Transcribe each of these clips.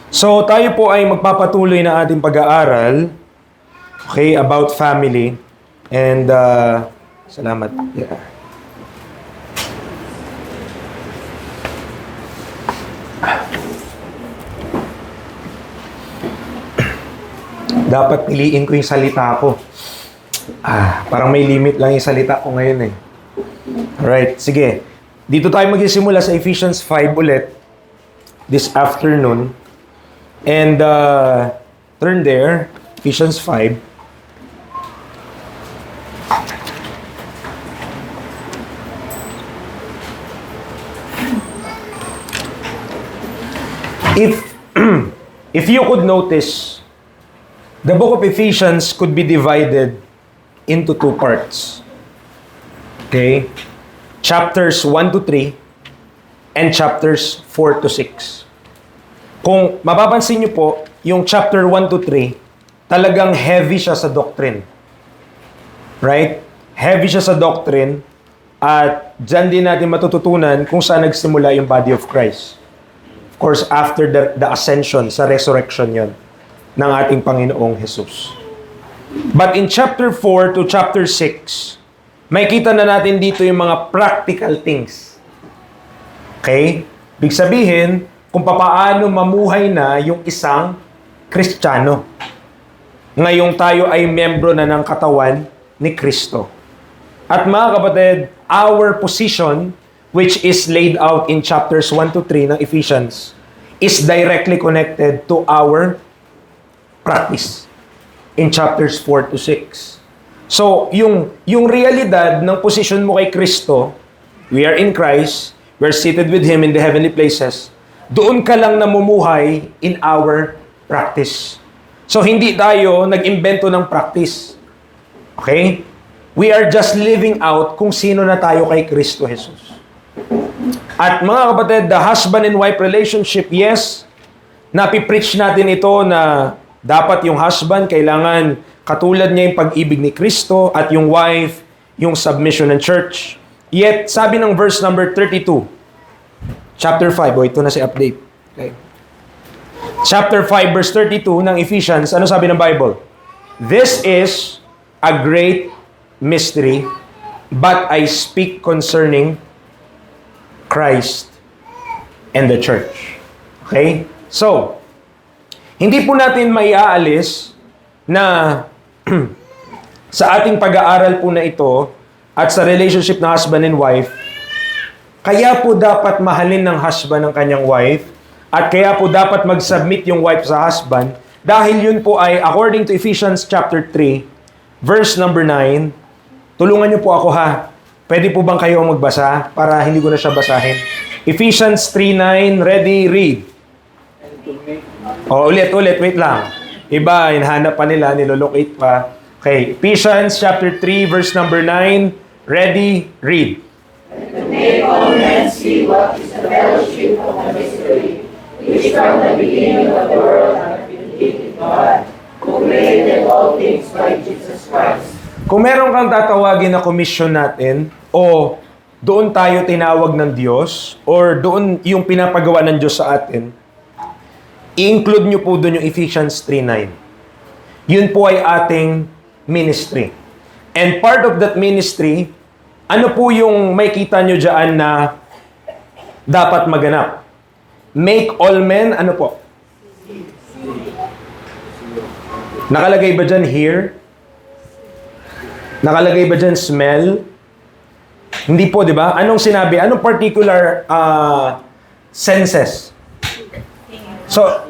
So, tayo po ay magpapatuloy na ating pag-aaral, okay, about family. And, salamat. Yeah. Dapat piliin ko yung salita ko. Parang may limit lang yung salita ko ngayon eh. Alright, sige. Dito tayo magsisimula sa Ephesians 5 ulit this afternoon. And turn there, Ephesians 5. If you could notice, the book of Ephesians could be divided into two parts. Okay? Chapters 1 to 3 and chapters 4 to 6. Kung mapapansin niyo po, yung chapter 1 to 3, talagang heavy siya sa doctrine. Right? Heavy siya sa doctrine at dyan din natin matututunan kung saan nagsimula yung body of Christ. Of course, after the ascension, sa resurrection yon ng ating Panginoong Jesus. But in chapter 4 to chapter 6, makikita na natin dito yung mga practical things. Okay? Ibig sabihin, kung papaano mamuhay na yung isang Kristiyano. Ngayong tayo ay membro na ng katawan ni Kristo. At mga kapatid, our position, which is laid out in chapters 1 to 3 ng Ephesians, is directly connected to our practice in chapters 4 to 6. So, yung realidad ng position mo kay Kristo, we are in Christ, we're seated with Him in the heavenly places, doon ka lang namumuhay in our practice. So, hindi tayo nag-imbento ng practice. Okay? We are just living out kung sino na tayo kay Kristo Jesus. At mga kapatid, the husband and wife relationship, yes, napipreach natin ito na dapat yung husband, kailangan katulad niya yung pag-ibig ni Kristo at yung wife, yung submission ng church. Yet, sabi ng verse number 32, Chapter 5, ito na si update. Okay. Chapter 5, verse 32 ng Ephesians, ano sabi ng Bible? This is a great mystery, but I speak concerning Christ and the church. Okay? So, hindi po natin maiaalis na sa ating pag-aaral po na ito at sa relationship na husband and wife, kaya po dapat mahalin ng husband ang kanyang wife at kaya po dapat mag-submit yung wife sa husband dahil yun po ay according to Ephesians chapter 3 verse number 9. Tulungan niyo po ako ha. Pwede po bang kayo magbasa para hindi ko na siya basahin? Ephesians 3:9, ready, read. Ulit, wait lang. Iba, hinahanap pa nila, nilolocate pa. Okay, Ephesians chapter 3 verse number 9, ready, read. And to make all men see what is the fellowship of the mystery, which from the beginning of the world hath been hid in God, who created all things by Jesus Christ. Kung meron kang tatawagin na commission natin, o doon tayo tinawag ng Diyos, or doon yung pinapagawa ng Diyos sa atin, i-include nyo po doon yung Ephesians 3:9. Yun po ay ating ministry. And part of that ministry, ano po yung may kita nyo dyan na dapat maganap? Make all men, ano po? Nakalagay ba dyan hear? Nakalagay ba dyan smell? Hindi po, di ba? Anong sinabi? Anong particular senses? So,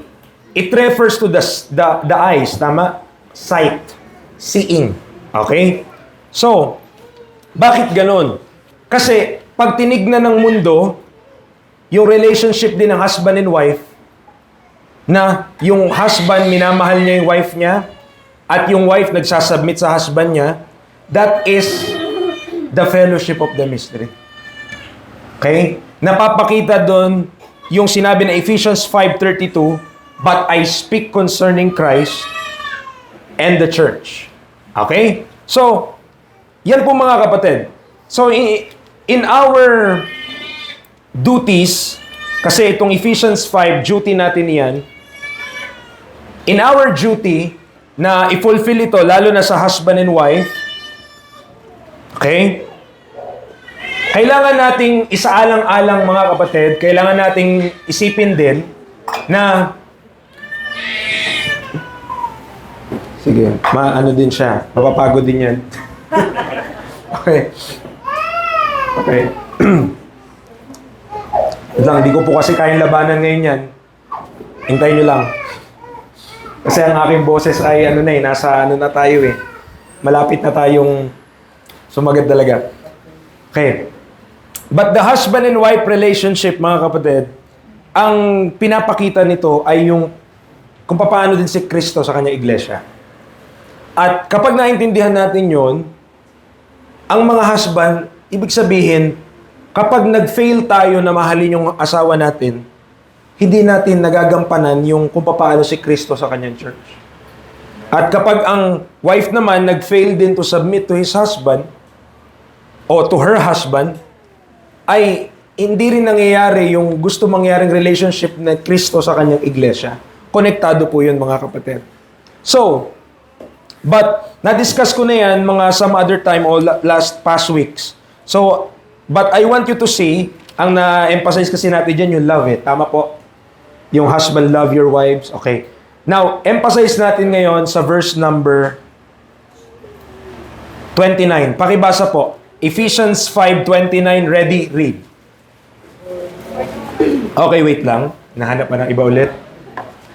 it refers to the eyes, tama? Sight. Seeing. Okay? So, bakit ganon? Kasi, pag tinignan ng mundo, yung relationship din ng husband and wife, na yung husband minamahal niya yung wife niya, at yung wife nagsasubmit sa husband niya, that is the fellowship of the mystery. Okay? Napapakita doon yung sinabi na Ephesians 5:32, but I speak concerning Christ and the church. Okay? So, yan po mga kapatid. So, in our duties, kasi itong Ephesians 5, duty natin yan, In our duty na i-fulfill ito, lalo na sa husband and wife, okay? Kailangan nating isaalang-alang mga kapatid, kailangan nating isipin din na sige, maano din siya, mapapagod din yan. Okay. Okay. Wait lang, hindi ko po kasi kayang labanan ngayon yan. Hintayin nyo lang. Kasi ang aking boses ay nasa na tayo eh. Malapit na tayong sumagat talaga. Okay. But the husband and wife relationship, mga kapatid, ang pinapakita nito ay yung kung paano din si Kristo sa kanyang iglesia. At kapag naintindihan natin yon, ang mga husband, ibig sabihin, kapag nag-fail tayo na mahalin yung asawa natin, hindi natin nagagampanan yung kung paano si Kristo sa kanyang church. At kapag ang wife naman nag-fail din to submit to his husband o to her husband, ay hindi rin nangyayari yung gusto mangyaring relationship na Kristo sa kanyang iglesia. Konektado po yun, mga kapatid. So, but na-discuss ko na yan mga some other time o past weeks. So, but I want you to see, ang na-emphasize kasi natin dyan yung love eh. Tama po. Yung husband, love your wives. Okay. Now, emphasize natin ngayon sa verse number 29. Pakibasa po. Ephesians 5:29, ready, read. Okay, wait lang. Nahanap pa ng iba ulit.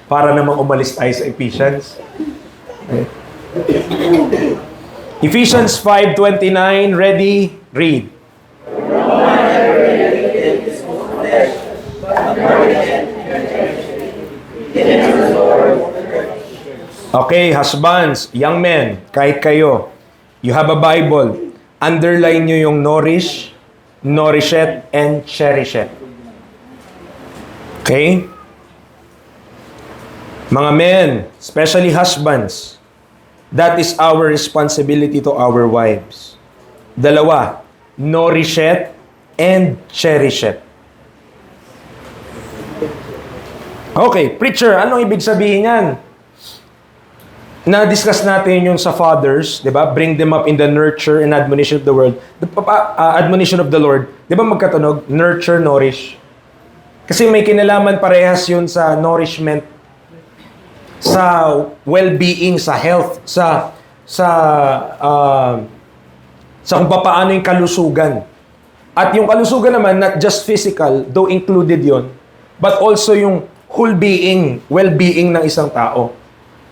Para namang umalis tayo sa Ephesians. Okay. Ephesians 5:29, ready, read. Okay, husbands, young men, kahit kayo, you have a Bible, underline nyo yung nourish, nourisheth, and cherisheth. Okay? Mga men, especially husbands, that is our responsibility to our wives. Dalawa, nourisheth and cherisheth. Okay, preacher, anong ibig sabihin yan? Na-discuss natin yung sa fathers, di ba? Bring them up in the nurture and admonition of the world. Admonition of the Lord. Di ba magkatunog? Nurture, nourish. Kasi may kinalaman parehas yun sa nourishment, sa well-being, sa health, sa kung paano yung kalusugan. At yung kalusugan naman, not just physical, though included yon, but also yung whole being, well-being ng isang tao.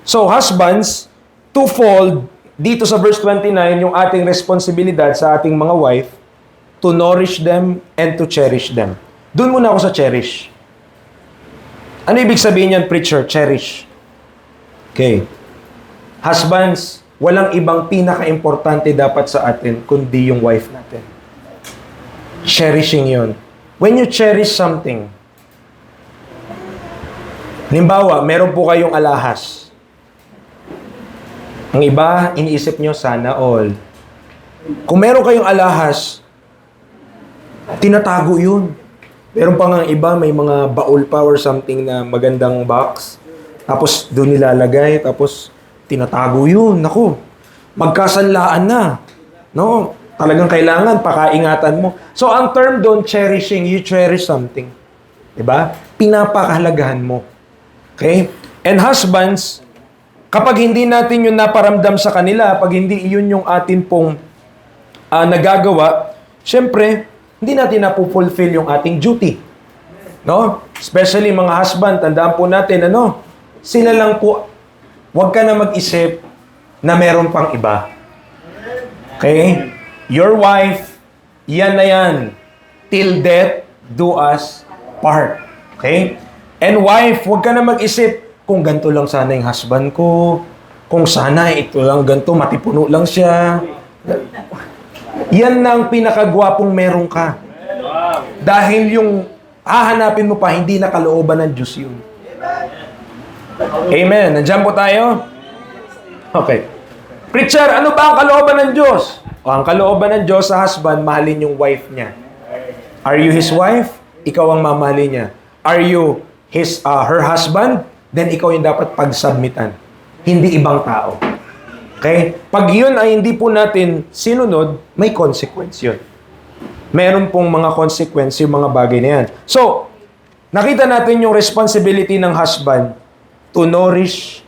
So, husbands, twofold, dito sa verse 29, yung ating responsibilidad sa ating mga wife, to nourish them and to cherish them. Doon muna ako sa cherish. Ano ibig sabihin yan, preacher? Cherish. Okay. Husbands, walang ibang pinaka-importante dapat sa atin kundi yung wife natin. Cherishing yon. When you cherish something, halimbawa, meron po kayong alahas. Ang iba, iniisip nyo, sana all. Kung meron kayong alahas, tinatago yun. Meron pa nga iba, may mga baul pa or something na magandang box. Tapos doon nilalagay, tapos tinatago yun. Naku, magkasanlaan na. No? Talagang kailangan, pakaingatan mo. So, ang term doon, cherishing, you cherish something. Diba? Pinapakahalagahan mo. Okay? And husbands, kapag hindi natin yung naparamdam sa kanila, pag hindi yun yung atin pong nagagawa, syempre, hindi natin napupulfill yung ating duty. No? Especially mga husband, tandaan po natin, sila lang po, huwag ka na mag-isip na meron pang iba. Okay? Your wife, yan na yan. Till death, do us part. Okay? And wife, huwag ka na mag-isip, kung ganito lang sana yung husband ko, kung sana ito lang ganito, matipuno lang siya. Yan na ang pinakagwapong meron ka. Dahil yung hahanapin mo pa, hindi na kalooban ng Diyos yun. Amen. Nandiyan po tayo? Okay. Preacher, ano ba ang kalooban ng Diyos? O, ang kalooban ng Diyos sa husband, mahalin yung wife niya. Are you his wife? Ikaw ang mamahalin niya. Are you her husband? then ikaw yung dapat pag-submitan. Hindi ibang tao. Okay? Pag yun ay hindi po natin sinunod, may consequence yun. Meron pong mga consequence yung mga bagay na yan. So, nakita natin yung responsibility ng husband to nourish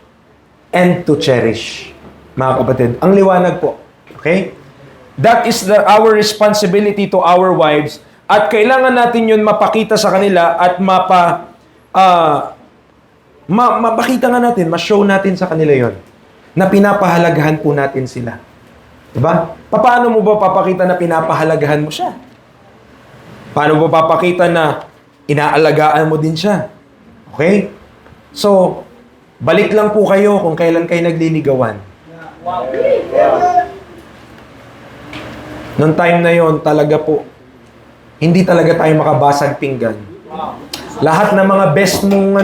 and to cherish. Mga kapatid, ang liwanag po. Okay? That is our responsibility to our wives. At kailangan natin yun mapakita sa kanila at mapakita nga natin, ma-show natin sa kanila yon na pinapahalagahan po natin sila. Diba? Paano mo ba papakita na pinapahalagahan mo siya? Paano mo papakita na inaalagaan mo din siya? Okay? So, balik lang po kayo kung kailan kayo nagliligawan. Noong time na yon talaga po, hindi talaga tayo makabasag pinggan. Lahat ng mga best mong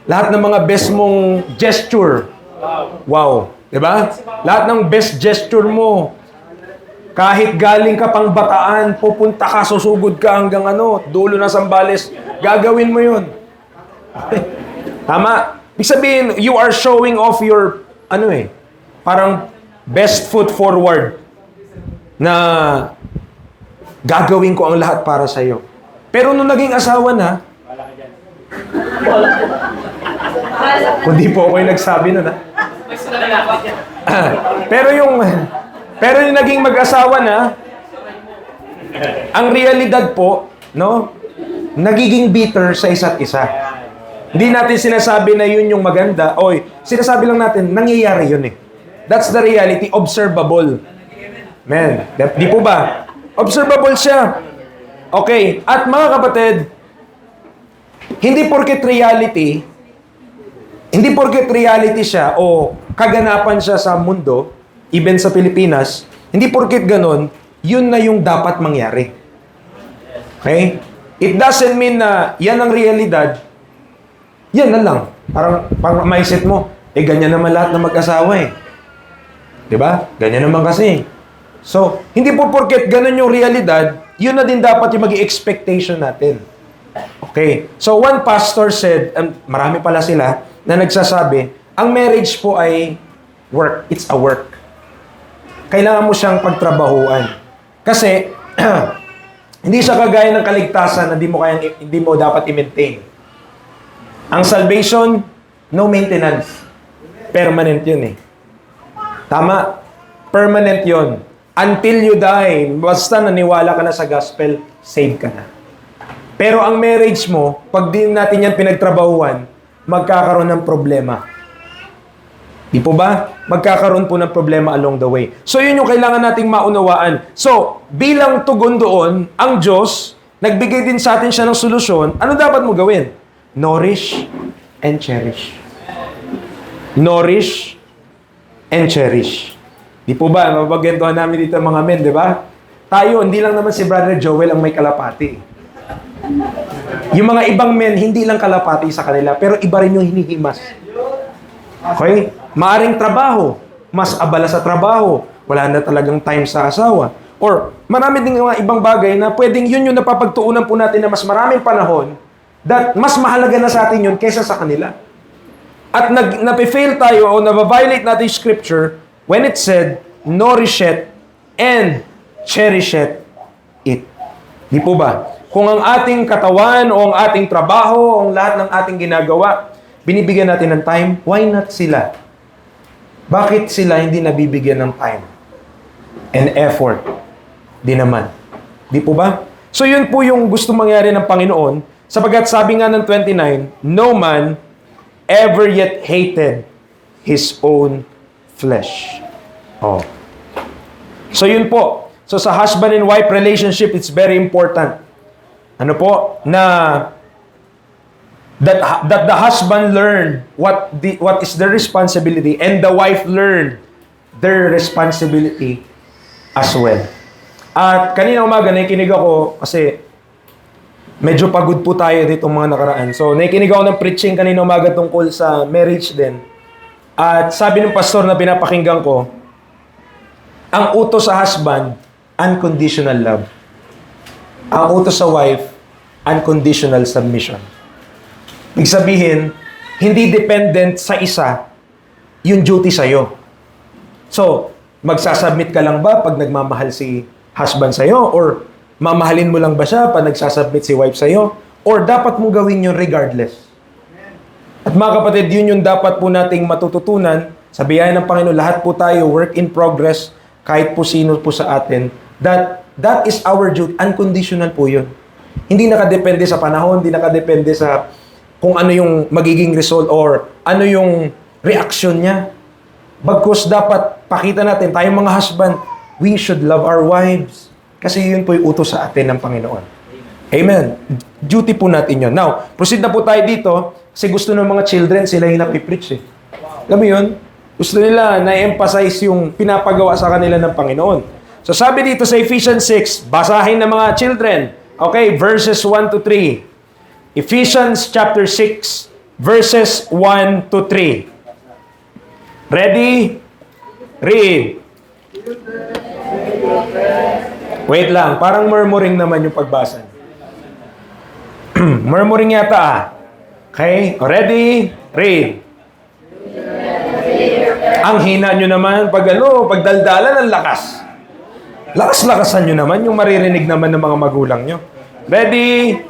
lahat ng mga best mong gesture. Wow. Diba? Lahat ng best gesture mo. Kahit galing ka pang Bataan, pupunta ka, susugod ka hanggang dulo ng Sambales, gagawin mo yun. Tama. Ibig sabihin, you are showing off your, parang best foot forward na gagawin ko ang lahat para sa'yo. Pero nung naging asawa na, kundi po ako yung nagsabi nun, pero yung naging mag-asawa na, ang realidad po, nagiging bitter sa isa't isa. Hindi natin sinasabi na yun yung maganda. Sinasabi lang natin, nangyayari yun eh. That's the reality, observable. Man, di po ba? Observable siya. Okay, at mga kapatid, hindi porket reality siya o kaganapan siya sa mundo, even sa Pilipinas, hindi porket ganon, yun na yung dapat mangyari. Okay? It doesn't mean na yan ang realidad, yan na lang. Parang mindset mo, ganyan naman lahat ng mag-asawa eh. Diba? Ganyan naman kasi. So, hindi po porket ganon yung realidad, yun na din dapat yung maging expectation natin. Okay. So, one pastor said, marami pala sila, na nagsasabi, ang marriage po ay work. It's a work. Kailangan mo siyang pagtrabahuan. Kasi, hindi siya kagaya ng kaligtasan na hindi mo dapat i-maintain. Ang salvation, no maintenance. Permanent yun eh. Tama? Permanent yun. Until you die, basta naniwala ka na sa gospel, save ka na. Pero ang marriage mo, pag di natin yan pinagtrabahuan, magkakaroon ng problema. Di po ba? Magkakaroon po ng problema along the way. So, yun yung kailangan nating maunawaan. So, bilang tugon doon, ang Diyos, nagbigay din sa atin siya ng solusyon. Ano dapat mo gawin? Nourish and cherish. Nourish and cherish. Di po ba? Mapagyentuhan namin dito mga men, di ba? Tayo, hindi lang naman si Brother Joel ang may kalapati. Yung mga ibang men, hindi lang kalapati sa kanila, pero iba rin yung hinihimas. Okay? Maaring trabaho, mas abala sa trabaho, wala na talagang time sa asawa. Or marami din mga ibang bagay na pwedeng yun yung napapagtuunan po natin na mas maraming panahon that mas mahalaga na sa atin yun kaysa sa kanila. At napifail tayo o nababiolate natin yung scripture when it said, nourish it and cherish it. Di po ba? Kung ang ating katawan o ang ating trabaho o ang lahat ng ating ginagawa, binibigyan natin ng time, why not sila? Bakit sila hindi nabibigyan ng time and effort? Di naman. Di po ba? So yun po yung gusto mangyari ng Panginoon, sapagkat sabi nga ng 29, no man ever yet hated his own flesh. So yun po. So sa husband and wife relationship, it's very important. Ano po? Na that the husband learn what is their responsibility and the wife learn their responsibility as well. At kanina umaga nakikinig ako kasi medyo pagod po tayo dito mga nakaraan. So nakikinig ako ng preaching kanina umaga tungkol sa marriage din. At sabi ng pastor na pinapakinggan ko, ang utos sa husband, unconditional love. Ang utos sa wife, unconditional submission. Ibig sabihin, hindi dependent sa isa yung duty sa'yo. So, magsasubmit ka lang ba pag nagmamahal si husband sa'yo? Or mamahalin mo lang ba siya pag nagsasubmit si wife sa'yo? Or dapat mong gawin yun regardless? At mga kapatid, yun yung dapat po nating matututunan sa biyaya ng Panginoon. Lahat po tayo, work in progress, kahit po sino po sa atin, that is our duty. Unconditional po yun. Hindi nakadepende sa panahon, hindi nakadepende sa kung ano yung magiging result or ano yung reaction niya. Bagkus dapat pakita natin, tayong mga husband, we should love our wives. Kasi yun po yung utos sa atin ng Panginoon. Amen. Duty po natin yun. Now, proceed na po tayo dito kasi gusto ng mga children, sila yung napipreach eh. Alam mo yun? Gusto nila na-emphasize yung pinapagawa sa kanila ng Panginoon. So sabi dito sa Ephesians 6, basahin ng mga children. Okay, verses 1 to 3. Ephesians chapter 6, verses 1 to 3. Ready? Read. Wait lang, parang murmuring naman yung pagbasa. Murmuring yata ah. Okay, ready? Read. Ang hina nyo naman pag pagdaldalan ang lakas. Lakas-lakasan nyo naman yung maririnig naman ng mga magulang nyo. Ready?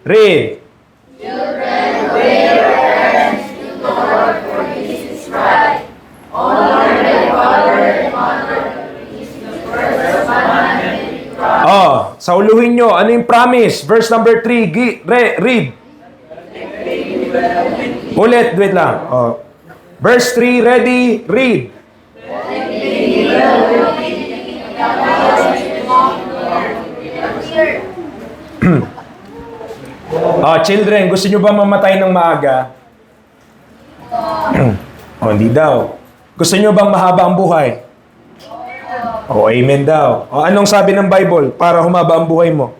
Read. Oh, sauluhin nyo. Ano yung promise? Verse number 3. Read. Ulit, wait lang. Oh. Verse 3, ready, read. Oh, children, gusto nyo ba mamatay ng maaga? Oh, hindi daw. Gusto nyo bang mahaba ang buhay? Oh, amen daw. Oh, anong sabi ng Bible para humaba ang buhay mo?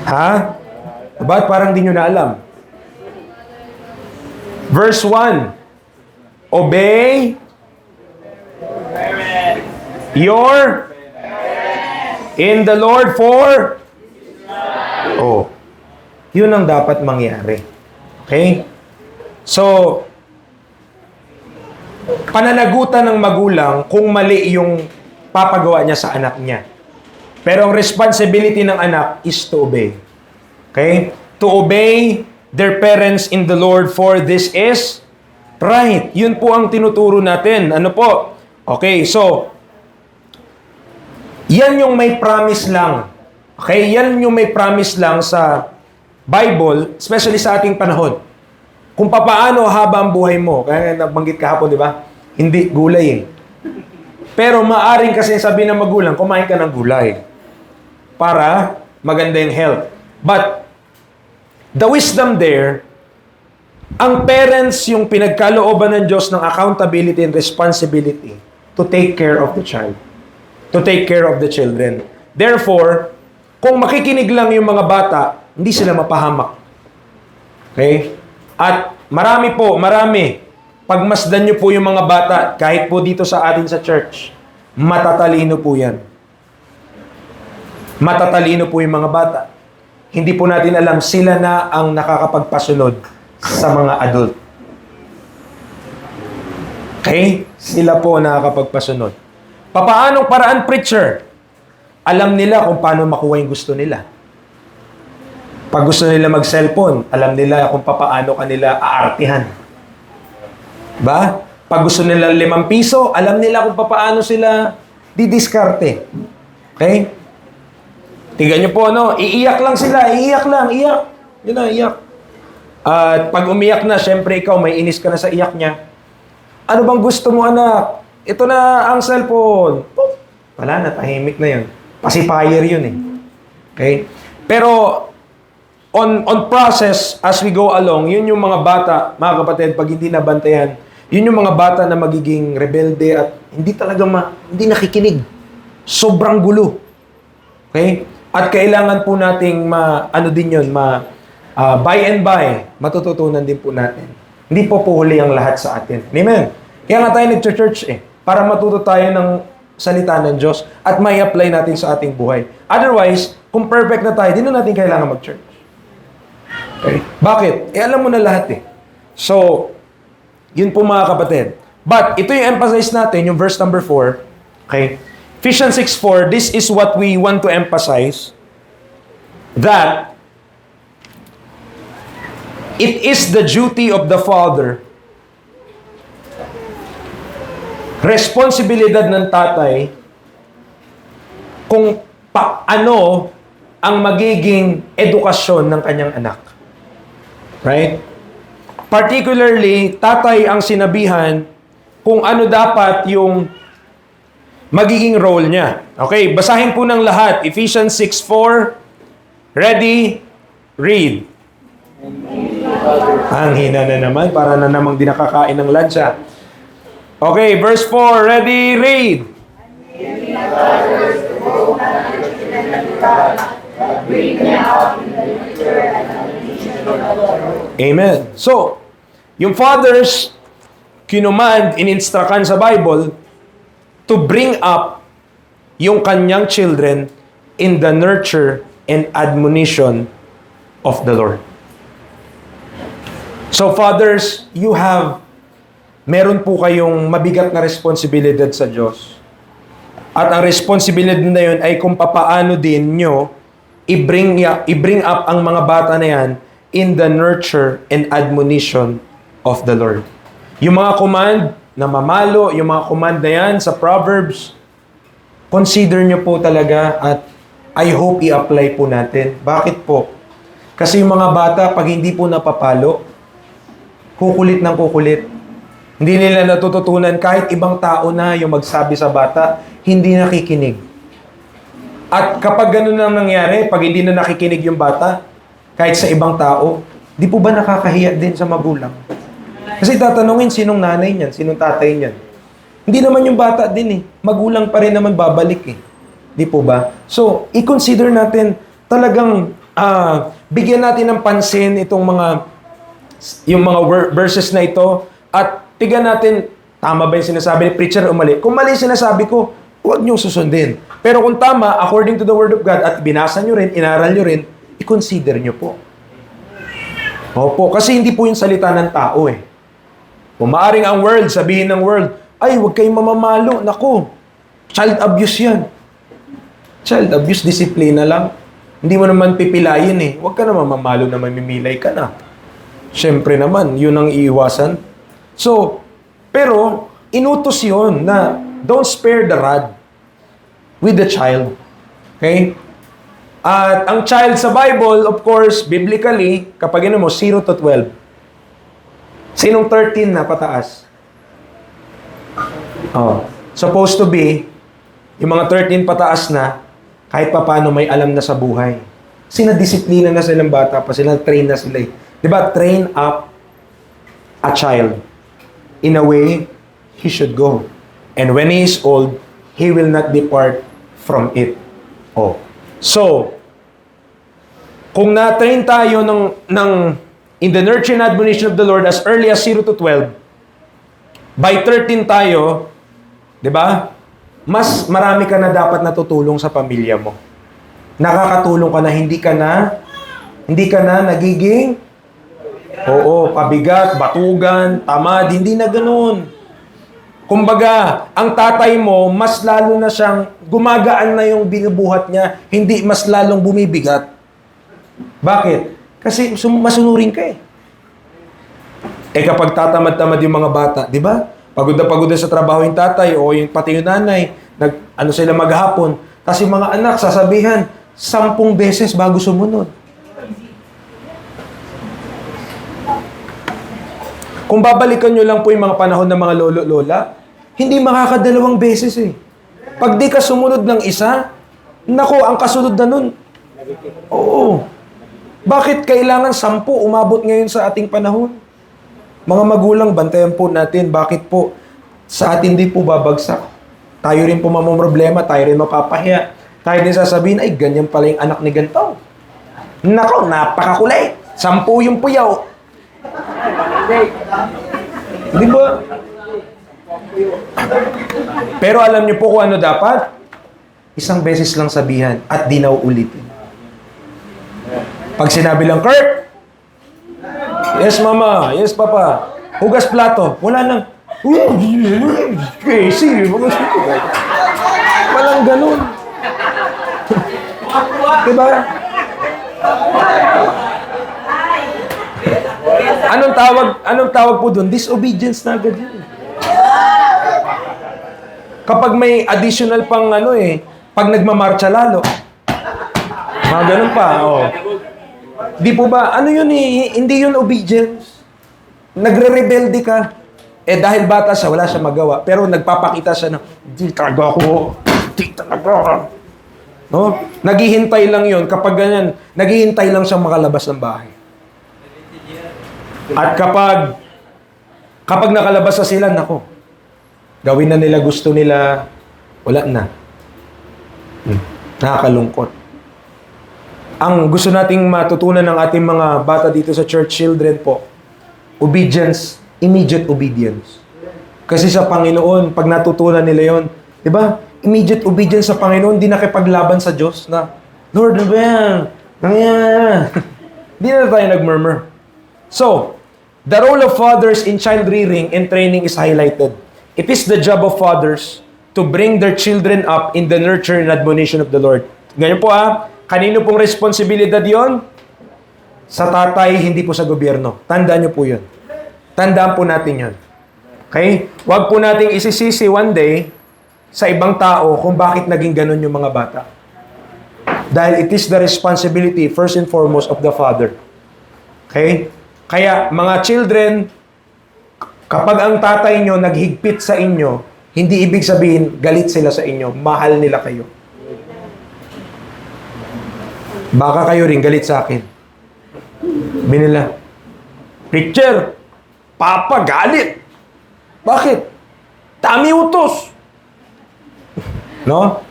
Ha? Ba't parang di nyo na alam? Verse 1. Obey your in the Lord for yun ang dapat mangyari. Okay? So, pananagutan ng magulang kung mali yung papagawa niya sa anak niya. Pero ang responsibility ng anak is to obey. Okay? To obey their parents in the Lord, for this is right. Yun po ang tinuturo natin. Ano po? Okay, so, yan yung may promise lang. Okay? Yan yung may promise lang sa Bible, especially sa ating panahon. Kung papaano haba ang buhay mo. Kaya nabanggit kahapon, di ba? Hindi, gulay eh. Pero maaring kasi sabi ng magulang, kumain ka ng gulay para maganda yung health. But, the wisdom there, ang parents yung pinagkalooban ng Diyos ng accountability and responsibility to take care of the child. To take care of the children. Therefore, kung makikinig lang yung mga bata, hindi sila mapahamak. Okay? At marami. Pagmasdan nyo po yung mga bata, kahit po dito sa atin sa church, matatalino po yan. Matatalino po yung mga bata. Hindi po natin alam, sila na ang nakakapagpasunod sa mga adult. Okay? Sila po nakakapagpasunod. Papaanong paraan, preacher? Alam nila kung paano makuha yung gusto nila. Pag gusto nila mag-cellphone, alam nila kung paano kanila aartihan. Ba? Pag gusto nila 5 piso, alam nila kung paano sila didiskarte. Okay? Tingnan nyo po, no? Iiyak lang sila. Iiyak. Yun na, iyak. At pag umiyak na, syempre ikaw, may inis ka na sa iyak niya. Ano bang gusto mo, anak? Ito na ang cellphone. Pop! Wala na, tahimik na yun. Pacifier yun eh. Okay? Pero, on process, as we go along, yun yung mga bata, mga kapatid, pag hindi nabantayan, yun yung mga bata na magiging rebelde at hindi talaga hindi nakikinig. Sobrang gulo. Okay? At kailangan po nating by and by, matututunan din po natin. Hindi po huli ang lahat sa atin. Amen? Kaya nga tayo nag-church para matuto tayo ng salita ng Diyos at may apply natin sa ating buhay. Otherwise, kung perfect na tayo, di na natin kailangan mag-church. Okay? Bakit? Alam mo na lahat eh. So, yun po mga kapatid. But, ito yung emphasize natin, yung verse number 4. Okay? Ephesians 6:4, this is what we want to emphasize. That, it is the duty of the father, responsibilidad ng tatay, kung paano ang magiging edukasyon ng kanyang anak. Right? Particularly, tatay ang sinabihan kung ano dapat yung magiging role niya. Okay, basahin po ng lahat. Ephesians 6:4. Ready? Read. Ang hina na naman, para na namang di nakakain ng lunch ah. Okay, verse 4. Ready? Read. Amen. So, yung fathers, kinumand, in-instructan sa Bible to bring up yung kanyang children in the nurture and admonition of the Lord. So, fathers, meron po kayong mabigat na responsibilidad sa Diyos. At ang responsibilidad na yun ay kung papaano din nyo i-bring up ang mga bata na yan in the nurture and admonition of the Lord. Yung mga command na mamalo, yung mga command na yan sa Proverbs, consider nyo po talaga at I hope i-apply po natin. Bakit po? Kasi yung mga bata, pag hindi po napapalo, kukulit ng kukulit. Hindi nila natututunan kahit ibang tao na yung magsabi sa bata, hindi nakikinig. At kapag ganun na nangyari, pag hindi na nakikinig yung bata, kahit sa ibang tao, di po ba nakakahiya din sa magulang? Kasi tatanungin, sinong nanay niyan? Sinong tatay niyan? Hindi naman yung bata din eh. Magulang pa rin naman babalik eh. Di po ba? So, i-consider natin talagang bigyan natin ng pansin itong yung mga verses na ito at tignan natin, tama ba yung sinasabi ni preacher o mali? Kung mali sinasabi ko, huwag niyong susundin. Pero kung tama, according to the Word of God, at binasa niyo rin, inaral niyo rin, i-consider niyo po. Opo, kasi hindi po yung salita ng tao eh. Kung maaring ang world, sabihin ng world, ay, huwag kayong mamamalo. Naku, child abuse yan. Child abuse, disiplina lang. Hindi mo naman pipilayin eh. Huwag ka na mamamalo na mamimilay ka na. Siyempre naman, yun ang iiwasan. So, pero, inutos yun na don't spare the rod with the child. Okay? At ang child sa Bible, of course, biblically, kapag mo, 0 to 12. Sinong 13 na pataas? Oh, supposed to be, yung mga 13 pataas na, kahit pa paano may alam na sa buhay. Sinadisiplina na silang bata pa, train na sila eh. Diba? Train up a child in a way he should go. And when he is old, he will not depart from it. Oh. So, kung na-train tayo in the nurture and admonition of the Lord as early as 0 to 12, by 13 tayo, di ba? Mas marami ka na dapat natutulong sa pamilya mo. Nakakatulong ka na, hindi ka na nagiging, pabigat, batugan, tamad, hindi na ganun. Kumbaga, ang tatay mo, mas lalo na siyang gumagaan na yung binubuhat niya, hindi mas lalong bumibigat. Bakit? Kasi masunurin ka eh. Kapag tatamad-tamad yung mga bata, di ba? Pagod na sa trabaho yung tatay o pati yung nanay, sila maghapon. Tapos yung mga anak, sasabihan, 10 beses bago sumunod. Kung babalikan nyo lang po yung mga panahon ng mga lolo-lola, hindi makakadalawang beses eh. Pag di ka sumunod ng isa, nako, ang kasunod na nun. Oo. Bakit kailangan 10 umabot ngayon sa ating panahon? Mga magulang, bantayan po natin. Bakit po sa atin din po babagsak? Tayo rin po mamumroblema, tayo rin mapapahiya. Tayo din sasabihin, ay, ganyan pala yung anak ni ganito. Nako, napakakulay. 10 yung puyaw. Di ba? Pero alam niyo po kung ano dapat? Isang beses lang sabihan at di na uulitin. Pag sinabi lang, Kurt, Yes, mama. Yes, papa. Hugas plato. Wala nang, crazy. Walang ganun. Diba? Anong tawag po doon? Disobedience na agad yun. Kapag may additional pang pag nagmamarcha lalo. Mga ganun pa, oh. Di po ba? Ano yun Hindi yun obedience. Nagre-rebelde ka. Dahil bata siya, wala siya magawa. Pero nagpapakita siya na, hindi talaga ako. Hindi talaga. No? Naghihintay lang yun. Kapag ganyan, naghihintay lang siyang makalabas ng bahay. At kapag nakalabas na sila, nako, gawin na nila gusto nila, wala na. Nakakalungkot. Ang gusto nating matutunan ng ating mga bata dito sa church children po, obedience, immediate obedience. Kasi sa Panginoon, pag natutunan nila yon, di ba? Immediate obedience sa Panginoon, di nakipaglaban sa Diyos na, Lord, ano ba yan? Di na tayo nagmurmur. So, the role of fathers in child rearing and training is highlighted. It is the job of fathers to bring their children up in the nurture and admonition of the Lord. Ganyan po kanino pong responsibilidad yon? Sa tatay, hindi po sa gobyerno. Tandaan niyo po yun. Tandaan po natin yun. Okay? Huwag po nating isisisi one day sa ibang tao kung bakit naging ganun yung mga bata. Dahil it is the responsibility, first and foremost, of the father. Okay? Kaya, mga children, kapag ang tatay nyo naghigpit sa inyo, hindi ibig sabihin, galit sila sa inyo. Mahal nila kayo. Baka kayo rin galit sa akin. Binila, Preacher, Papa, galit. Bakit? Dami utos. No?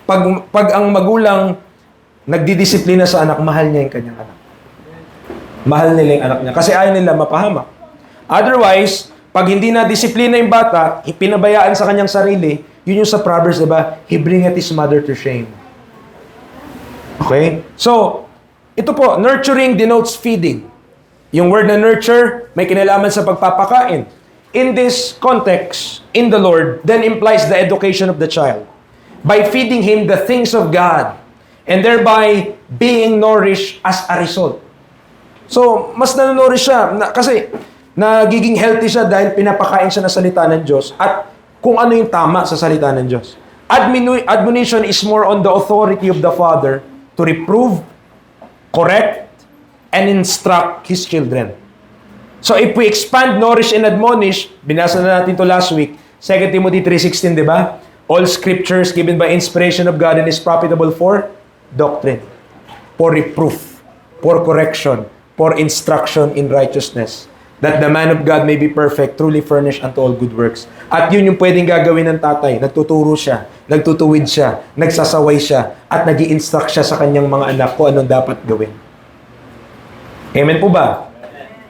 Pag ang magulang nagdidisiplina sa anak, mahal niya yung kanyang anak. Mahal nila yung anak niya. Kasi ayaw nila mapahamak. Otherwise, pag hindi na disiplina yung bata, pinabayaan sa kanyang sarili, yun yung sa Proverbs, diba? He bringeth his mother to shame. Okay? So, ito po, nurturing denotes feeding. Yung word na nurture, may kinalaman sa pagpapakain. In this context, in the Lord, then implies the education of the child. By feeding him the things of God, and thereby being nourished as a result. So, mas nanonourish siya. Kasi, nagiging healthy siya dahil pinapakain siya ng salita ng Diyos at kung ano yung tama sa salita ng Diyos. Admonition is more on the authority of the Father to reprove, correct, and instruct His children. So, if we expand, nourish, and admonish, binasa na natin to last week, 2 Timothy 3:16, di ba? All scriptures given by inspiration of God and is profitable for doctrine, for reproof, for correction, for instruction in righteousness, that the man of God may be perfect, truly furnished unto all good works. At yun yung pwedeng gagawin ng tatay. Nagtuturo siya, nagtutuwid siya, nagsasaway siya, at nag-i-instruct siya sa kanyang mga anak kung anong dapat gawin. Amen po ba?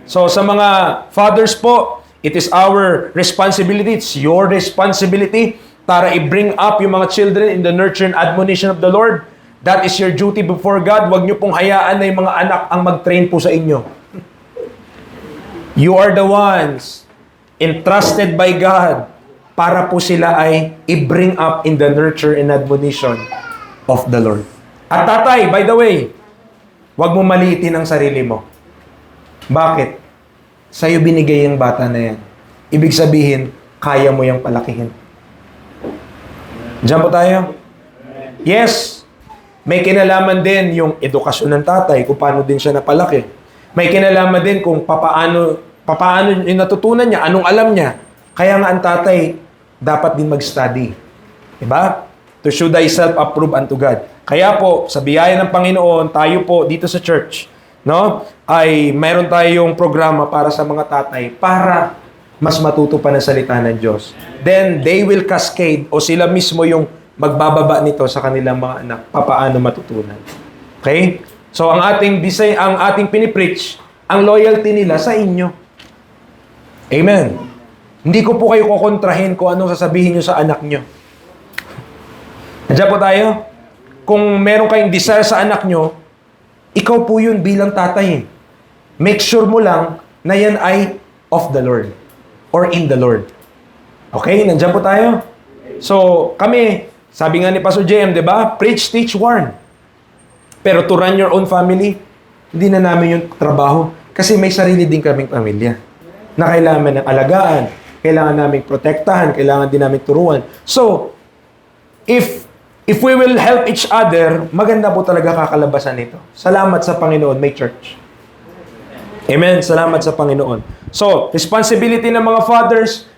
So sa mga fathers po, it is our responsibility, it's your responsibility para i-bring up yung mga children in the nurture and admonition of the Lord. That is your duty before God. Huwag niyo pong hayaan na yung mga anak ang mag-train po sa inyo. You are the ones entrusted by God para po sila ay i-bring up in the nurture and admonition of the Lord. At tatay, by the way, huwag mo maliitin ang sarili mo. Bakit? Sa'yo binigay yung bata na yan. Ibig sabihin, kaya mo yung palakihin. Diyan po tayo? Yes, may kinalaman din yung edukasyon ng tatay, kung paano din siya napalaki. May kinalaman din kung papaano yung natutunan niya, anong alam niya. Kaya nga ang tatay, dapat din mag-study. Diba? To show thyself approved unto God. Kaya po, sa biyaya ng Panginoon, tayo po dito sa church, no, ay mayroon tayong programa para sa mga tatay para mas matuto pa ng salita ng Diyos. Then, they will cascade o sila mismo yung magbababa nito sa kanilang mga anak, papaano matutunan. Okay? So, ang ating pinipreach, ang loyalty nila sa inyo. Amen. Hindi ko po kayo kukontrahin kung anong sasabihin nyo sa anak nyo. Nandiyan po tayo? Kung meron kayong desire sa anak nyo, ikaw po yun bilang tatay. Make sure mo lang na yan ay of the Lord or in the Lord. Okay? Nandiyan po tayo. So, kami, sabi nga ni Pastor JM, di ba? Preach, teach, warn. Pero to run your own family, hindi na namin yung trabaho. Kasi may sarili din kaming pamilya na kailangan ng alagaan, kailangan namin protektahan, kailangan din namin turuan. So, if we will help each other, maganda po talaga kakalabasan nito. Salamat sa Panginoon, may church. Amen. Salamat sa Panginoon. So, responsibility ng mga fathers,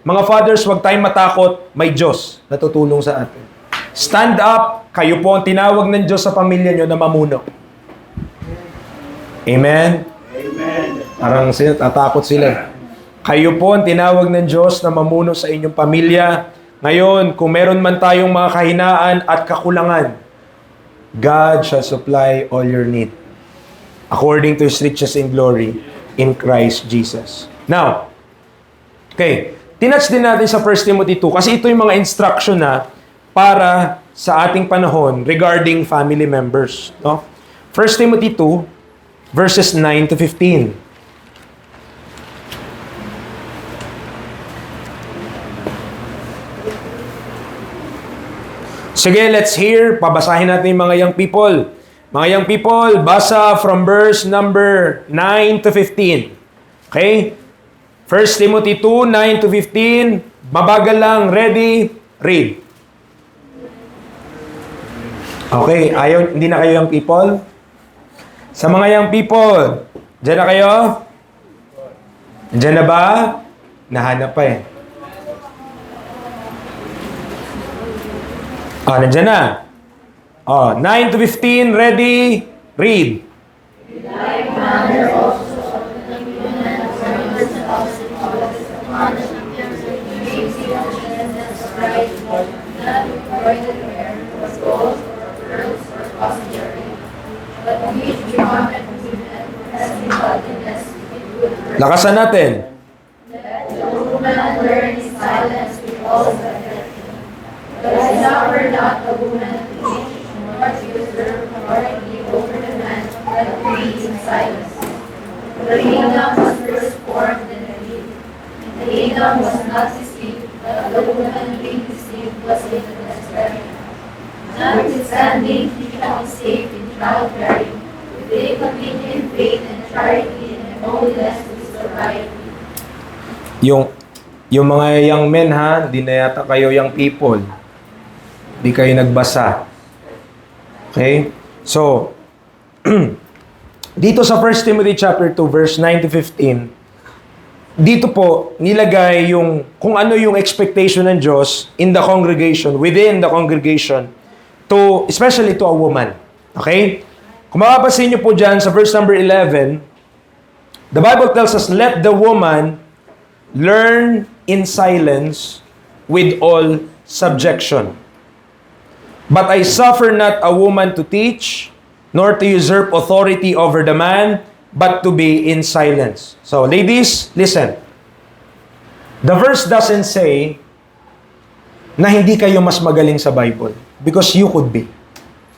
huwag tayong matakot, may Diyos na tutulong sa atin. Stand up, kayo po ang tinawag ng Diyos sa pamilya nyo na mamuno. Amen? Amen. Parang tatakot sila. Kayo po ang tinawag ng Diyos na mamuno sa inyong pamilya. Ngayon, kung meron man tayong mga kahinaan at kakulangan, God shall supply all your need according to His riches in glory in Christ Jesus. Now, okay, tinouch din natin sa 1 Timothy 2 kasi ito yung mga instruction na para sa ating panahon regarding family members. No? 1 Timothy 2, verses 9 to 15. Sige, let's hear. Pabasahin natin yung mga young people. Mga young people, basa from verse number 9 to 15. Okay? 1 Timothy 2, 9 to 15. Mabagal lang. Ready? Read. Okay, hindi na kayo young people? Sa mga young people, dyan na kayo? Dyan na ba? Nahanap pa eh. Nandyan na. 9 to 15, ready? Read. Lakasan natin. But suffer not the woman to teach, nor to usurp authority over the man, but be in silence. The kingdom was first formed in the Eve. The kingdom was not deceived, but the woman being deceived was in the desperation. Notwithstanding, he shall be saved in childbearing, if they continue in faith and charity and in holiness with sobriety. Yung mga young men ha, hindi na yata kayo young people. Di kayo nagbasa. Okay? So, dito sa 1 Timothy chapter 2, verse 9 to 15, dito po, nilagay yung, kung ano yung expectation ng Diyos in the congregation, within the congregation, to, especially to a woman. Okay? Kung mapapansin nyo po dyan sa verse number 11, the Bible tells us, let the woman learn in silence with all subjection. But I suffer not a woman to teach, nor to usurp authority over the man, but to be in silence. So, ladies, listen. The verse doesn't say na hindi kayo mas magaling sa Bible. Because you could be.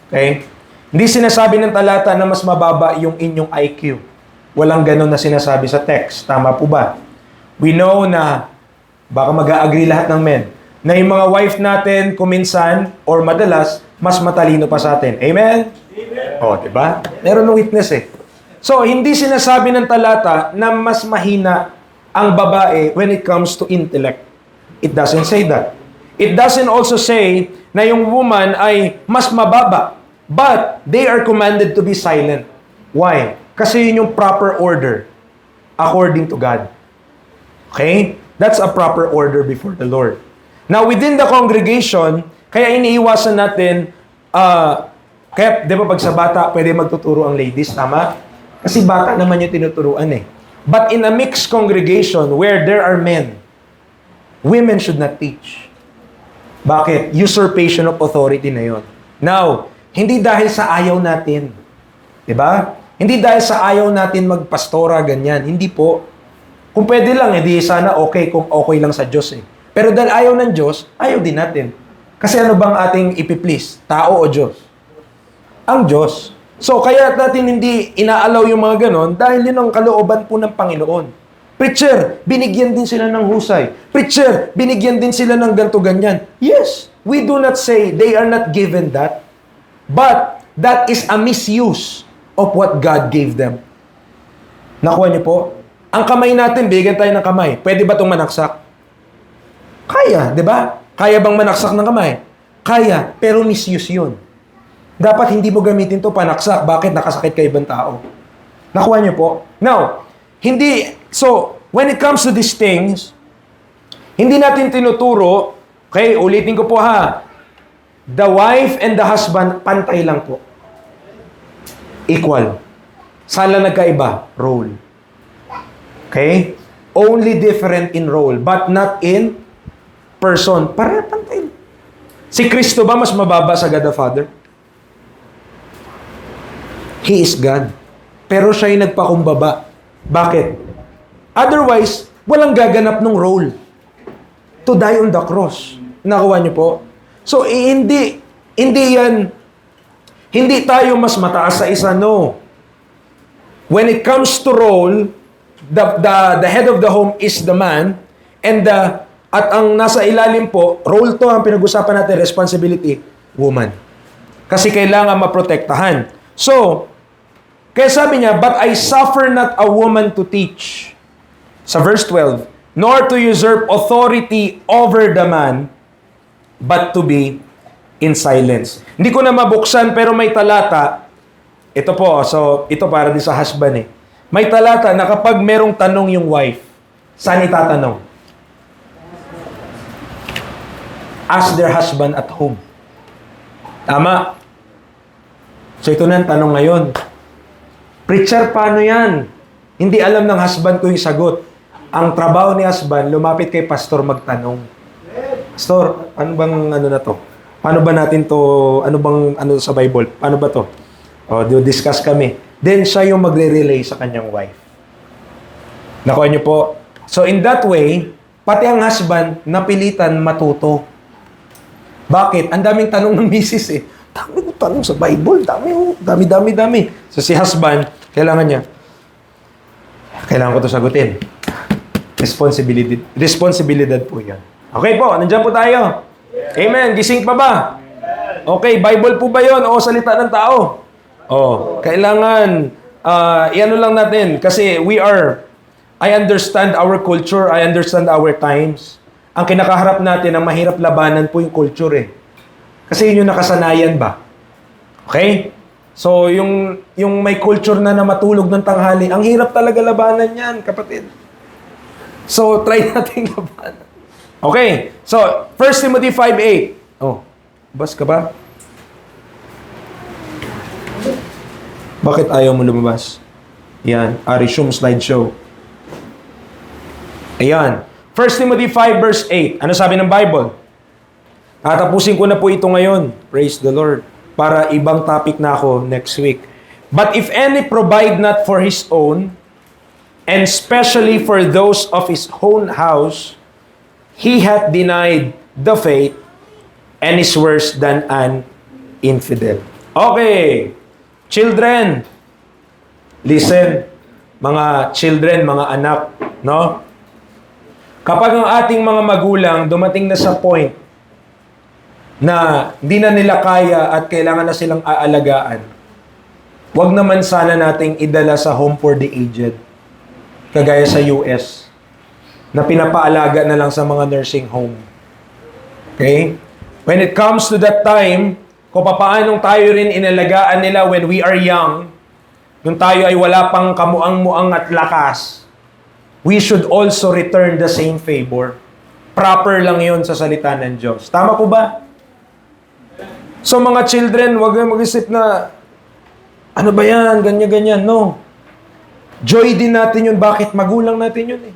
Okay? Hindi sinasabi ng talata na mas mababa yung inyong IQ. Walang ganun na sinasabi sa text. Tama po ba? We know na, baka mag-a-agree lahat ng men, na yung mga wife natin, kuminsan, or madalas, mas matalino pa sa atin. Amen? Amen. Diba? Meron ng witness eh. So, hindi sinasabi ng talata na mas mahina ang babae when it comes to intellect. It doesn't say that. It doesn't also say na yung woman ay mas mababa. But, they are commanded to be silent. Why? Kasi yun yung proper order according to God. Okay? That's a proper order before the Lord. Now, within the congregation, kaya iniiwasan natin, kaya, di ba pag sa bata, pwede magtuturo ang ladies, tama? Kasi bata naman yung tinuturuan eh. But in a mixed congregation where there are men, women should not teach. Bakit? Usurpation of authority na yon. Now, hindi dahil sa ayaw natin. Di ba? Hindi dahil sa ayaw natin magpastora, ganyan. Hindi po. Kung pwede lang, edi sana okay kung okay lang sa Diyos eh. Pero dahil ayaw ng Diyos, ayaw din natin. Kasi ano bang ating ipiplease? Tao o Diyos? Ang Diyos. So, kaya natin hindi inaalaw yung mga ganon dahil yun ang kalooban po ng Panginoon. Preacher, binigyan din sila ng husay. Preacher, binigyan din sila ng ganto ganyan. Yes, we do not say they are not given that. But that is a misuse of what God gave them. Nakuha niyo po? Ang kamay natin, bigyan tayo ng kamay. Pwede ba itong manaksak? Kaya, di ba? Kaya bang manaksak ng kamay? Kaya, pero misuse yun. Dapat hindi mo gamitin to panaksak. Bakit? Nakasakit ka ibang tao. Nakuha niyo po? Now, when it comes to these things, hindi natin tinuturo, okay, ulitin ko po ha, the wife and the husband, pantay lang po. Equal. Saan lang nagkaiba? Role. Okay? Only different in role, but not in person. Para pantay. Si Kristo ba mas mababa sa God the Father? He is God. Pero siya yung nagpakumbaba. Bakit? Otherwise, walang gaganap ng role. To die on the cross. Nakuha niyo po? So, hindi tayo mas mataas sa isa, no. When it comes to role, the head of the home is the man, and at ang nasa ilalim po, role to, ang pinag-usapan natin, responsibility, woman. Kasi kailangan maprotektahan. So, kaya sabi niya, but I suffer not a woman to teach. Sa verse 12, nor to usurp authority over the man, but to be in silence. Hindi ko na mabuksan, pero may talata. Ito po, so ito para din sa husband eh. May talata na kapag merong tanong yung wife, saan itatanong? Ask their husband at home. Tama? So ito na ang tanong ngayon. Preacher, paano yan? Hindi alam ng husband ko yung sagot. Ang trabaho ni husband, lumapit kay pastor magtanong. Pastor, ano bang ano na to? Paano ba natin to, ano bang ano sa Bible? Paano ba to? O, discuss kami. Then siya yung magre-relay sa kanyang wife. Nakuha niyo po? So in that way, pati ang husband napilitan matuto. Bakit? Ang daming tanong ng misis eh. Dami ko tanong sa Bible. Dami. So si husband, kailangan ko to sagutin. Responsibilidad po yan. Okay po, nandiyan po tayo. Amen. Gising pa ba? Okay, Bible po ba yun o salita ng tao? Kailangan, iano lang natin. Kasi I understand our culture, I understand our times. Ang kinakaharap natin, ang mahirap labanan po yung culture eh. Kasi yun yung nakasanayan ba? Okay? So, yung may culture na matulog ng tanghali, ang hirap talaga labanan yan, kapatid. So, try natin labanan. Okay. So, 1 Timothy 5:8. Bas ka ba? Bakit ayaw mo lumabas? Yan. Resume slideshow. Ayan. 1 Timothy 5 verse 8. Ano sabi ng Bible? Tatapusin ko na po ito ngayon. Praise the Lord. Para ibang topic na ako next week. But if any provide not for his own, and especially for those of his own house, he hath denied the faith and is worse than an infidel. Okay. Children, listen. Mga children, mga anak, no? Kapag ang ating mga magulang dumating na sa point na hindi na nila kaya at kailangan na silang aalagaan, wag naman sana nating idala sa home for the aged. Kagaya sa US, na pinapaalaga na lang sa mga nursing home. Okay? When it comes to that time, kung papaanong tayo rin inalagaan nila when we are young, nung tayo ay wala pang kamuang-muang at lakas, we should also return the same favor. Proper lang yon sa salita ng Diyos. Tama po ba? So mga children, huwag kayong mag-isip na, ano ba yan, ganyan-ganyan. No. Joy din natin yun. Bakit? Magulang natin yun eh.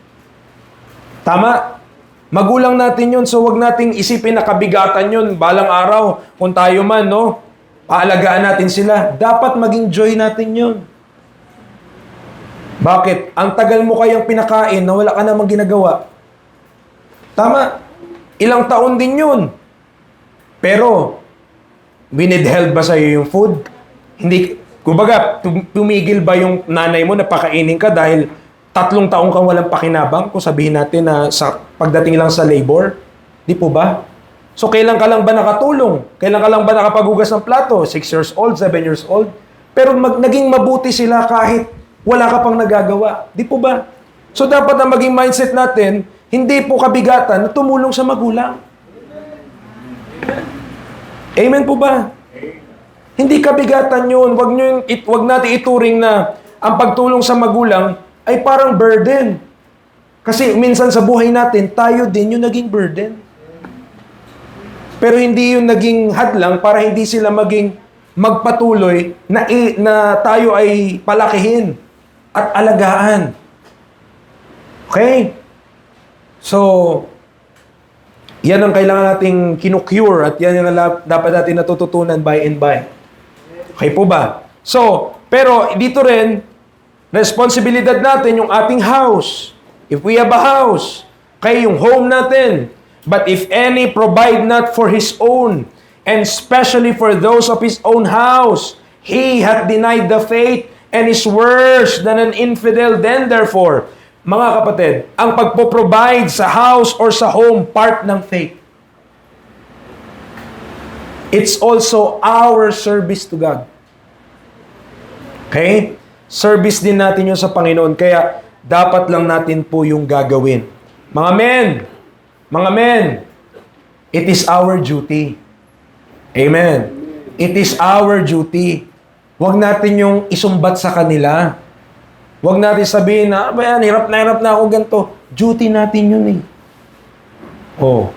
Tama? Magulang natin yun. So huwag nating isipin na kabigatan yun. Balang araw, kung tayo man, no, paalagaan natin sila. Dapat maging joy natin yun. Bakit? Ang tagal mo kayang pinakain na wala ka namang ginagawa. Tama. Ilang taon din yun. Pero, winidheld ba sa'yo yung food? Hindi. Kumbaga, tumigil ba yung nanay mo na pakainin ka dahil 3 taong kang walang pakinabang, kung sabihin natin na sa pagdating lang sa labor, di po ba? So, kailan ka lang ba nakatulong? Kailan ka lang ba nakapaghugas ng plato? 6 years old, 7 years old? Pero naging mabuti sila kahit wala ka pang nagagawa. Di po ba? So, dapat ang maging mindset natin, hindi po kabigatan na tumulong sa magulang. Amen po ba? Hindi kabigatan yun. Wag natin ituring na ang pagtulong sa magulang ay parang burden. Kasi minsan sa buhay natin, tayo din yung naging burden. Pero hindi yung naging hadlang para hindi sila magpatuloy na tayo ay palakihin at alagaan. Okay? So, yan ang kailangan nating kinukure at yan ang dapat natin natututunan by and by. Okay po ba? So, pero dito rin, responsibilidad natin yung ating house. If we have a house, kaya yung home natin. But if any provide not for his own, and especially for those of his own house, he hath denied the faith and is worse than an infidel. Then therefore, mga kapatid, ang pagpo-provide sa house or sa home, part ng faith. It's also our service to God. Okay? Service din natin yun sa Panginoon. Kaya, dapat lang natin po yung gagawin. Mga men, it is our duty. Amen. It is our duty. Huwag natin yung isumbat sa kanila. Huwag natin sabihin na, hirap na ako ganito. Duty natin yun eh. Oh.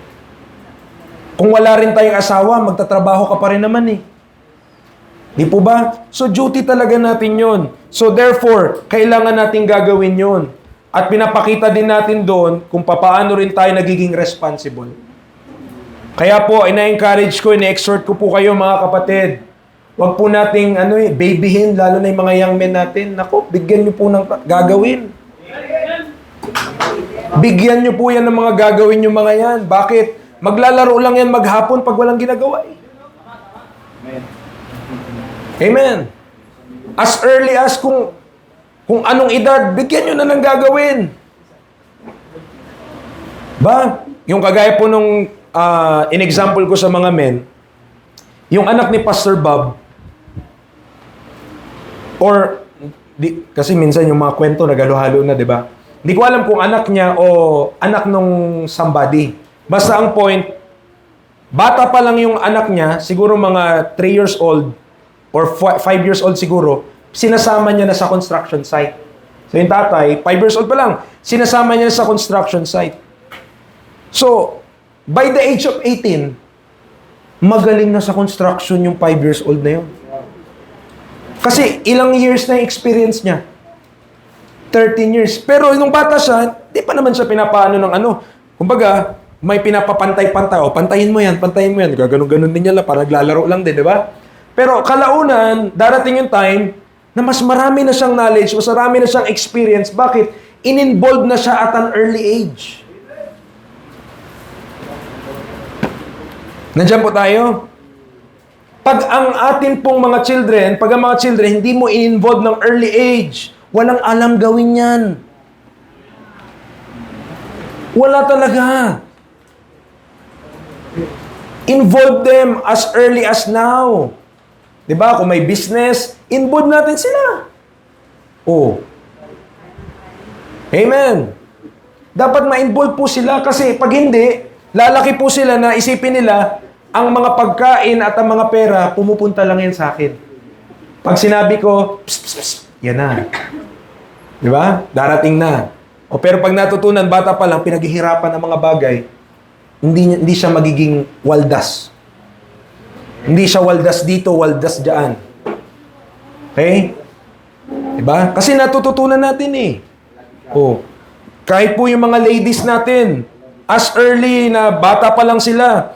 Kung wala rin tayong asawa, magtatrabaho ka pa rin naman eh. Di po ba? So duty talaga natin yun. So therefore, kailangan natin gagawin yun. At pinapakita din natin doon kung paano rin tayo nagiging responsible. Kaya po, ina-encourage ko, ina-exhort ko po kayo mga kapatid. Huwag po nating babyhin, lalo na yung mga young men natin. Naku, bigyan nyo po ng gagawin. Bigyan nyo po yan ng mga gagawin yung mga yan. Bakit? Maglalaro lang yan maghapon pag walang ginagawa eh. Amen. As early as kung anong edad, bigyan nyo na ng gagawin. Ba? Yung kagaya po nung in-example ko sa mga men, yung anak ni Pastor Bob, kasi minsan yung mga kwento nagalo-halo na, di ba? Hindi ko alam kung anak niya o anak nung somebody. Basta ang point, bata pa lang yung anak niya, siguro mga 3 years old or 5 years old siguro, sinasama niya na sa construction site. So yung tatay, 5 years old pa lang, sinasama niya sa construction site. So, by the age of 18, magaling na sa construction yung 5 years old na yun. Kasi ilang years na yung experience niya? 13 years. Pero nung bata siya, di pa naman siya pinapaano ng kumbaga, may pinapapantay-pantay. O, pantayin mo yan. Gaganon-ganon din niya lang, para naglalaro lang din, di ba? Pero kalaunan, darating yung time, na mas marami na siyang knowledge, mas marami na siyang experience. Bakit? In-involved na siya at an early age. Nandiyan po tayo. Pag ang atin pong mga children, hindi mo in-involve ng early age, walang alam gawin yan. Wala talaga. Involve them as early as now. Diba? Kung may business, involve natin sila. Oh. Amen. Dapat ma-involve po sila kasi pag hindi, lalaki po sila na isipin nila, ang mga pagkain at ang mga pera, pumupunta lang yan sa akin. Pag sinabi ko, psst, psst, psst, yan na. Diba? Darating na. O pero pag natutunan, bata pa lang, pinaghihirapan ng mga bagay, hindi siya magiging waldas. Hindi siya waldas dito, waldas dyan. Okay? Diba? Kasi natututunan natin eh. Oh. Kahit po yung mga ladies natin, as early na bata pa lang sila,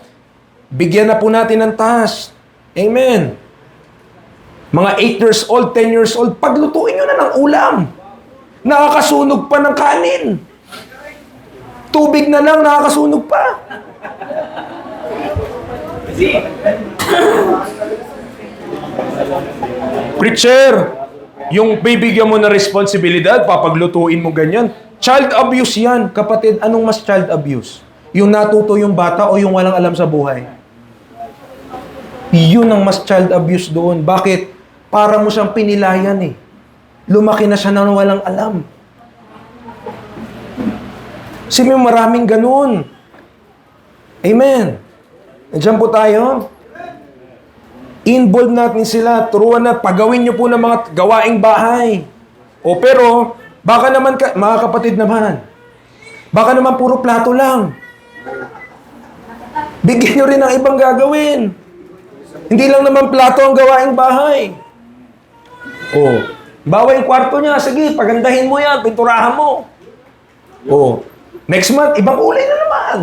bigyan na po natin ng task. Amen. Mga 8 years old, 10 years old, paglutuin nyo na ng ulam. Nakakasunog pa ng kanin. Tubig na lang, nakakasunog pa. Preacher, Yung bibigyan mo na responsibilidad, papaglutuin mo ganyan. Child abuse yan. Kapatid, anong mas child abuse? Yung natuto yung bata o yung walang alam sa buhay? Yun ang mas child abuse doon. Bakit? Para mo siyang pinilayan eh. Lumaki na siya nang walang alam. Kasi may maraming ganun. Amen. Nandiyan po tayo. Involve natin sila. Turuan na, pagawin nyo po ng mga gawaing bahay. O pero, baka naman, mga kapatid naman, baka naman puro plato lang. Bigyan nyo rin ng ibang gagawin. Hindi lang naman plato ang gawaing bahay. O, bawa yung kwarto niya. Sige, pagandahin mo yan, pinturahan mo. O, next month, ibang kulay na naman.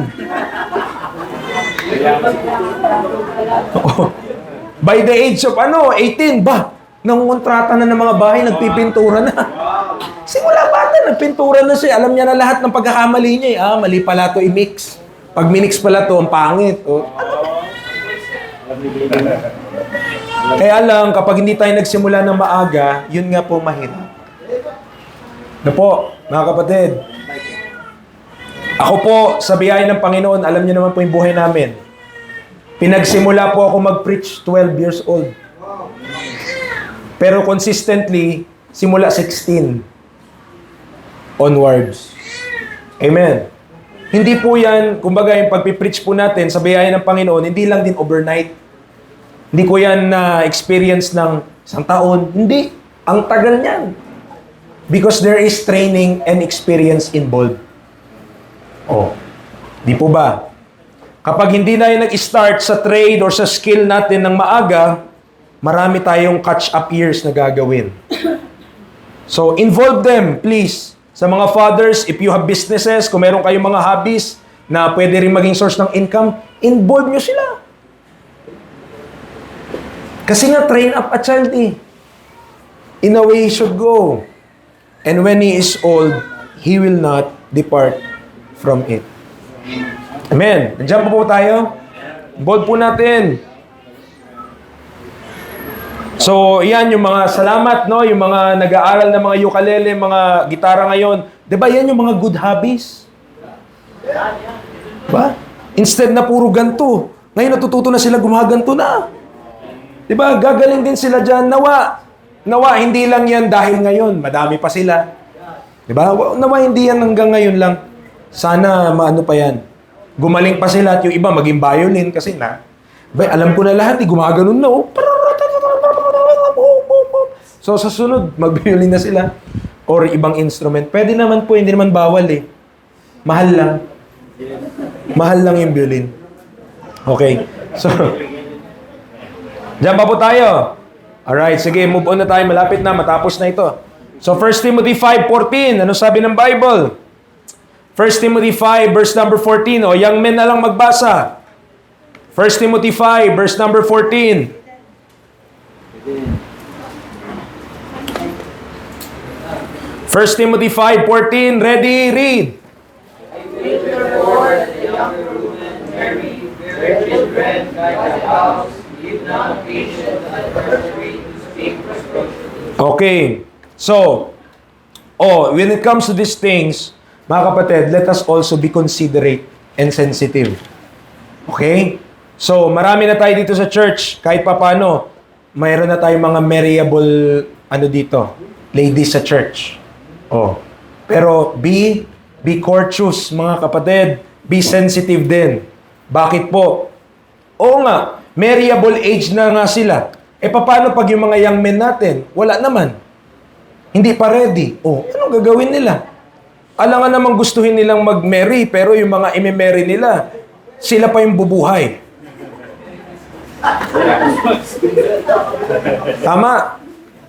O, by the age of 18, nangungontrata na ng mga bahay, nagpipintura na. Simula bata, nagpintura na siya. Alam niya na lahat ng pagkakamali niya. Mali pala to i-mix. Pag minix pala to, ang pangit. Kaya lang, kapag hindi tayo nagsimula ng maaga, yun nga po mahirap. Na po, mga kapatid. Ako po, sa biyaya ng Panginoon, alam niyo naman po yung buhay namin. Pinagsimula po ako mag-preach 12 years old. Pero consistently, simula 16 onwards. Amen. Hindi po yan, kumbaga yung pagpipreach po natin sa biyaya ng Panginoon, hindi lang din overnight. Hindi ko yan na-experience ng isang taon. Hindi. Ang tagal niyan. Because there is training and experience involved. Di po ba? Kapag hindi na yung nag-start sa trade or sa skill natin ng maaga, marami tayong catch-up years na gagawin. So, involve them, please. Sa mga fathers, if you have businesses, kung meron kayong mga hobbies na pwede rin maging source ng income, involve nyo sila. Kasi nga, train up a child eh. In a way he should go. And when he is old, he will not depart from it. Amen. Nandiyan po tayo. Involve po natin. So, yan yung mga salamat, no? Yung mga nag-aaral ng mga ukulele, mga gitara ngayon. Diba yan yung mga good hobbies? Diba? Instead na puro ganto. Ngayon natututo na sila gumaganto na. Diba? Gagaling din sila dyan. Nawa, hindi lang yan dahil ngayon. Madami pa sila. Diba? Nawa, hindi yan hanggang ngayon lang. Sana maano pa yan. Gumaling pa sila at yung iba maging violin kasi alam ko na lahat, gumaganon na. So, sa sunod, mag-violin na sila. Or ibang instrument. Pwede naman po, hindi naman bawal eh. Mahal lang. Mahal lang yung violin. Okay. So, diyan pa po tayo. Alright, sige, move on na tayo. Malapit na, matapos na ito. So, 1 Timothy 5:14. Ano sabi ng Bible? 1 Timothy 5, verse number 14. O, young men na lang magbasa. 1 Timothy 5, verse number 14. First Timothy 5:14. Ready? Read. I will therefore that the younger women marry their children by the house, give not occasion to adversary to speak prosperously. Okay. So, when it comes to these things, mga kapatid, let us also be considerate and sensitive. Okay? So, marami na tayo dito sa church. Kahit papano, mayroon na tayong mga marryable, ladies sa church. Pero be courteous, mga kapatid. Be sensitive din. Bakit po? Oo nga, marryable age na nga sila. Paano pag yung mga young men natin? Wala naman. Hindi pa ready. Anong gagawin nila? Alangan namang gustuhin nilang mag-marry, pero yung mga ime-marry nila, sila pa yung bubuhay. Tama.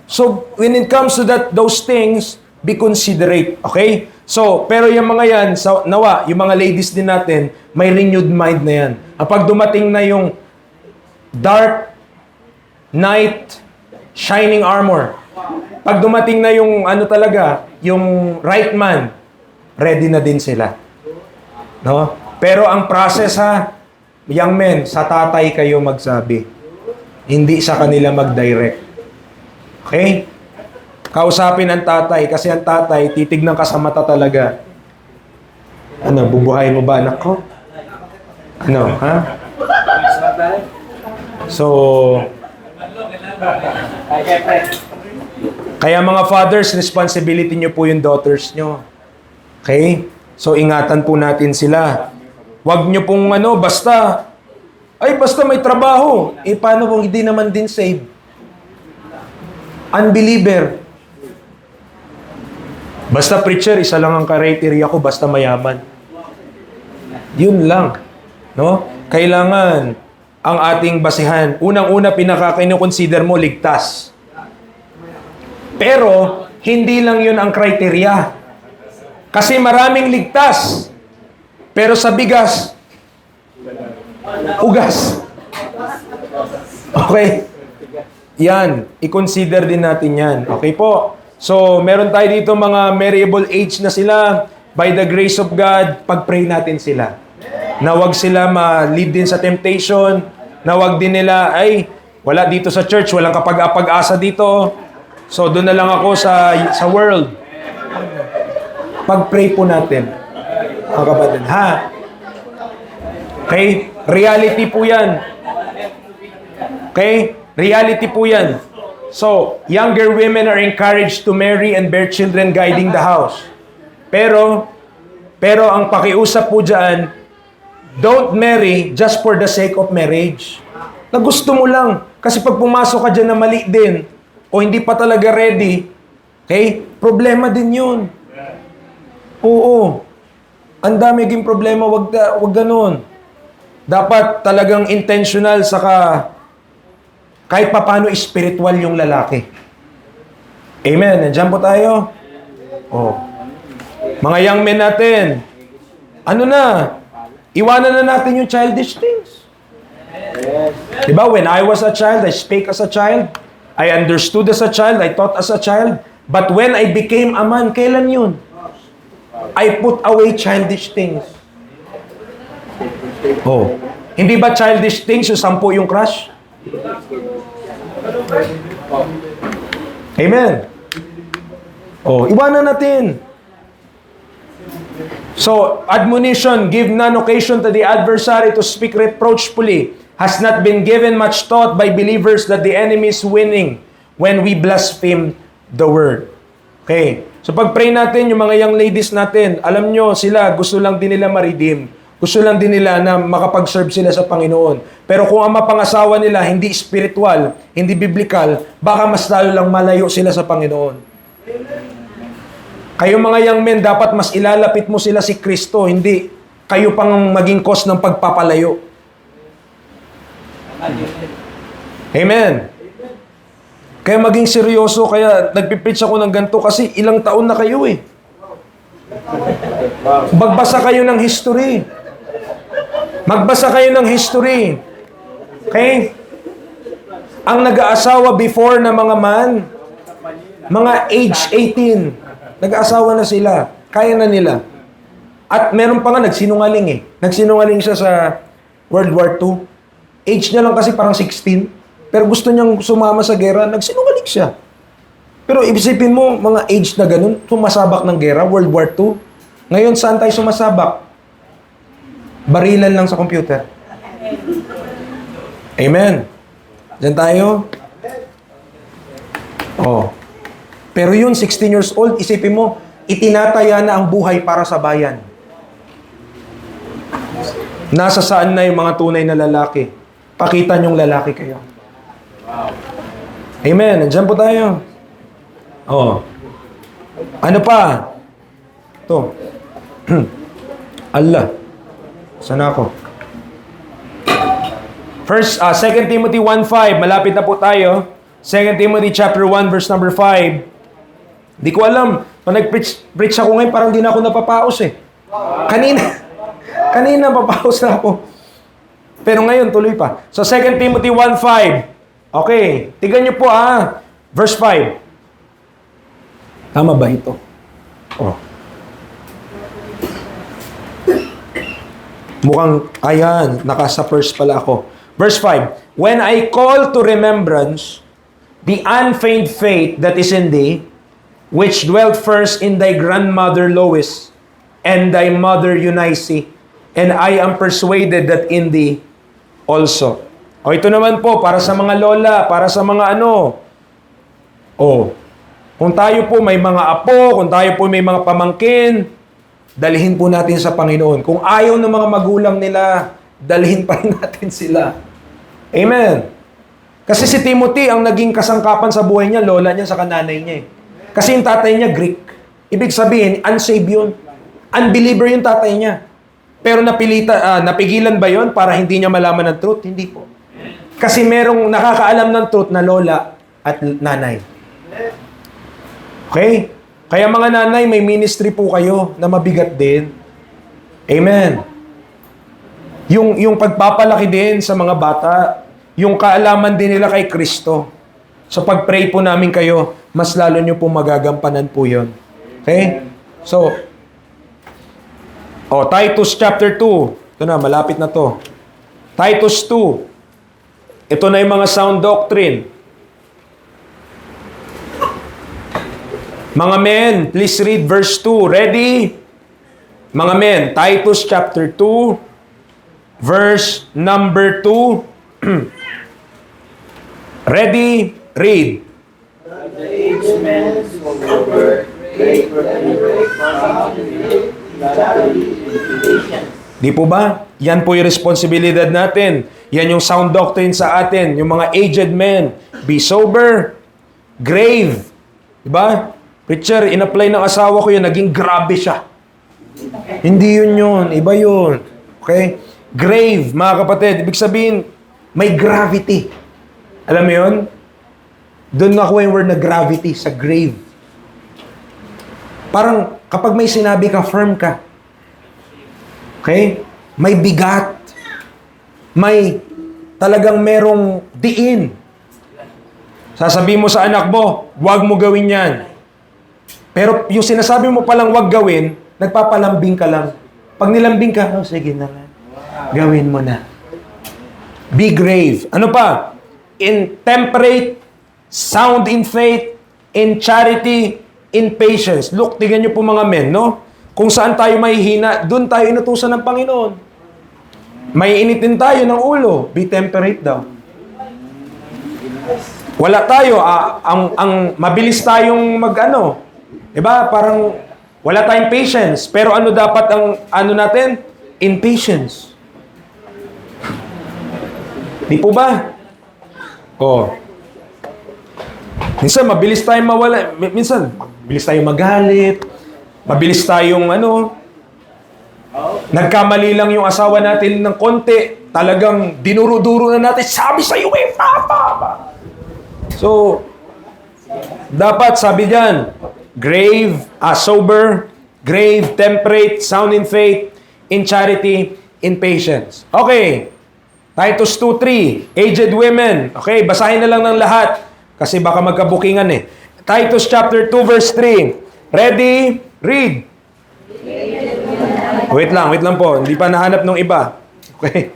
So, when it comes to those things, be considerate. Okay? So, pero yung mga yan, nawa, yung mga ladies din natin, may renewed mind na yan. Kapag dumating na yung dark knight, shining armor, pag dumating na yung yung right man, ready na din sila. No? Pero ang process young men, sa tatay kayo magsabi. Hindi sa kanila mag-direct. Okay? Kausapin ang tatay kasi ang tatay titignan ka sa mata talaga. Ano, bubuhayin mo ba anak ko? Ano, ha? So, kaya mga fathers, responsibility nyo po yung daughters nyo. Okay? So, ingatan po natin sila. Huwag nyo pong basta may trabaho. Paano kung hindi naman din saved? Unbeliever. Basta preacher, isa lang ang criteria ko, basta mayaman. Yun lang. No? Kailangan ang ating basihan. Unang-una, kinconsider mo, ligtas. Pero, hindi lang yun ang criteria. Kasi maraming ligtas. Pero sa bigas, ugas. Okay? Yan. I-consider din natin yan. Okay po? So, meron tayo dito mga marriable age na sila. By the grace of God, pag-pray natin sila. Na wag sila ma-lead din sa temptation. Na wag din nila, wala dito sa church, walang kapag-asa dito. So, doon na lang ako sa world. Pag-pray po natin. Mga kapatid, ha? Okay? Reality po yan. Okay? Reality po yan. So, younger women are encouraged to marry and bear children guiding the house. Pero ang pakiusap po dyan, don't marry just for the sake of marriage. Na gusto mo lang. Kasi pag pumasok ka dyan na mali din, o hindi pa talaga ready, okay? Problema din yun. Oo. Ang dami naging problema, wag ganun. Dapat talagang intentional, saka kahit papano spiritual yung lalaki. Amen. Nandiyan po tayo. Oh. Mga young men natin, iwanan na natin yung childish things. Diba? When I was a child, I spake as a child. I understood as a child. I thought as a child. But when I became a man, kailan yun? I put away childish things. Oh. Hindi ba childish things yung 10 yung crush? Amen. Oh, iwanan natin. So, admonition, give none occasion to the adversary to speak reproachfully, has not been given much thought by believers that the enemy is winning when we blaspheme the word. Okay. So, pag-pray natin, yung mga young ladies natin, alam nyo, sila, gusto lang din nila ma-redeem. Gusto lang din nila na makapag-serve sila sa Panginoon. Pero kung ang mapangasawa nila hindi spiritual, hindi biblical, baka mas lalo lang malayo sila sa Panginoon. Kayo mga young men, dapat mas ilalapit mo sila si Kristo, hindi kayo pang maging cause ng pagpapalayo. Amen. Kaya maging seryoso, kaya nagpipreach ako ng ganito kasi ilang taon na kayo eh. Magbasa kayo ng history. Magbasa kayo ng history. Okay? Ang nag-aasawa before na mga man, mga age 18, nag-aasawa na sila. Kaya na nila. At meron pa nga nagsinungaling eh. Nagsinungaling siya sa World War II. Age niya lang kasi parang 16. Pero gusto niyang sumama sa gera, nagsinungaling siya. Pero isipin mo, mga age na ganun, sumasabak ng gera, World War II. Ngayon, saan tayo sumasabak? Barilan lang sa computer. Amen. Diyan tayo. Oh. Pero yun, 16 years old, isipin mo, itinataya na ang buhay para sa bayan. Nasa saan na yung mga tunay na lalaki? Pakita niyong lalaki kayo. Amen. Nandiyan po tayo. Oh. Ano pa? Ito. Allah. Sana ako? 2 Timothy 1:5. Malapit na po tayo. 2 Timothy chapter 1 verse number 5. Di ko alam. Pag nag-preach ako ngayon, parang di na ako napapaos eh. Kanina papaos na ako. Pero ngayon, tuloy pa. So 2 Timothy 1:5. Okay. Tignan niyo po Verse 5. Tama ba ito? Oh. Mukhang, ayan, nasa verse pala ako. Verse 5. When I call to remembrance the unfeigned faith that is in thee, which dwelt first in thy grandmother Lois, and thy mother Eunice, and I am persuaded that in thee also. O ito naman po, para sa mga lola, para sa mga ano. O, kung tayo po may mga apo, kung tayo po may mga pamangkin, dalhin po natin sa Panginoon. Kung ayaw ng mga magulang nila, dalhin pa rin natin sila. Amen. Kasi si Timothy, ang naging kasangkapan sa buhay niya, lola niya sa nanay niya. Kasi yung tatay niya, Greek. Ibig sabihin, unsaved yun. Unbeliever yung tatay niya. Pero napigilan ba yun para hindi niya malaman ng truth? Hindi po. Kasi merong nakakaalam ng truth na lola at nanay. Okay? Kaya mga nanay, may ministry po kayo na mabigat din. Amen. Yung pagpapalaki din sa mga bata, yung kaalaman din nila kay Kristo. So pag-pray po namin kayo, mas lalo nyo po magagampanan po yun. Okay? So, Titus chapter 2. Ito na, malapit na to. Titus 2. Ito na yung mga sound doctrine. Mga men, please read verse 2. Ready? Mga men, Titus chapter 2, verse number 2. Ready? Read. The aged men sober, great, Di po ba? Yan po yung responsibilidad natin. Yan yung sound doctrine sa atin. Yung mga aged men. Be sober, grave. Diba? Preacher, in-apply ng asawa ko yun, naging grabe siya. Hindi yun. Iba yun. Okay? Grave, mga kapatid. Ibig sabihin, may gravity. Alam mo yun? Doon ako yung word na gravity sa grave. Parang kapag may sinabi ka, firm ka. Okay? May bigat. May talagang merong diin. Sasabihin mo sa anak mo, huwag mo gawin yan. Pero yung sinasabi mo palang huwag gawin, nagpapalambing ka lang. Pag nilambing ka, sige na lang. Gawin mo na. Be grave. Ano pa? In temperate, sound in faith, in charity, in patience. Look, tingnan niyo po mga men, no? Kung saan tayo mahihina, doon tayo inutusan ng Panginoon. May initin tayo ng ulo. Be temperate daw. Wala tayo. Ang mabilis tayong mag-ano. Diba? Parang wala tayong patience. Pero ano dapat ang ano natin? In patience. Di po ba? Minsan, mabilis tayong mawala. Minsan, mabilis tayong magalit. Mabilis tayong nagkamali lang yung asawa natin ng konti. Talagang dinuro-duro na natin. Sabi sa'yo papa. So, dapat sabi diyan, grave, sober, grave, temperate, sound in faith, in charity, in patience. Okay. Titus 2:3, aged women. Okay, basahin na lang ng lahat. Kasi baka magkabukingan eh. Titus chapter 2 verse 3. Ready? Read. Wait lang po. Hindi pa nahanap nung iba. Okay.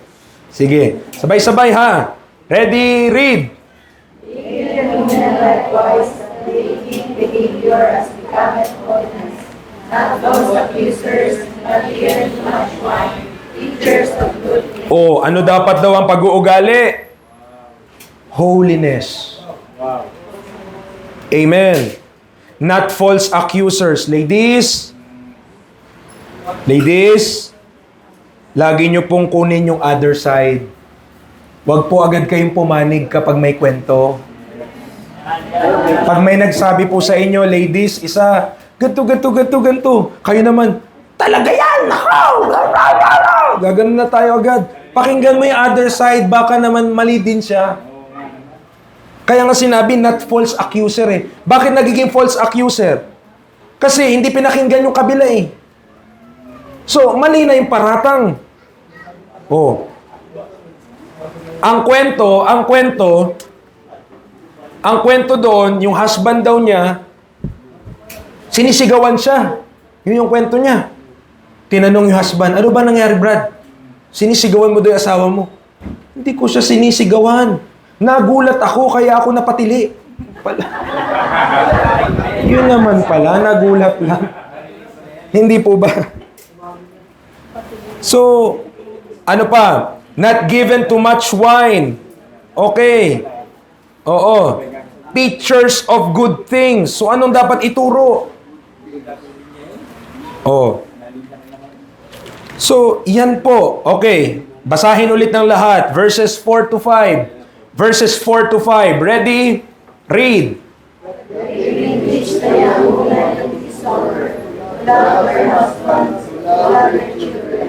Sige. Sabay-sabay ha. Ready? Read. Likewise, behavior as becometh holiness, not those accusers, not even much wine, teachers of good things. Ano dapat daw ang pag-uugali? Holiness. Amen. Not false accusers. Ladies, lagi nyo pong kunin yung other side. Huwag po agad kayong pumanig kapag may kwento. Pag may nagsabi po sa inyo, ladies, isa, ganto. Kayo naman, talaga yan! Gaganon na tayo agad. Pakinggan mo yung other side, baka naman mali din siya. Kaya nga sinabi, not false accuser eh. Bakit nagiging false accuser? Kasi hindi pinakinggan yung kabila eh. So, mali na yung paratang. Ang kwento doon, yung husband daw niya, sinisigawan siya. Yun yung kwento niya. Tinanong yung husband, ano ba nangyari, Brad? Sinisigawan mo daw yung asawa mo. Hindi ko siya sinisigawan. Nagulat ako, kaya ako napatili. Yun naman pala, nagulat lang. Hindi po ba? So, ano pa? Not given to much wine. Okay. Oo. Pictures of good things. So, anong dapat ituro? Oh. So, yan po. Okay. Basahin ulit ng lahat. Verses 4 to 5. Verses 4 to 5. Ready? Read. Teach the young women to be sober, love their husbands, love their children,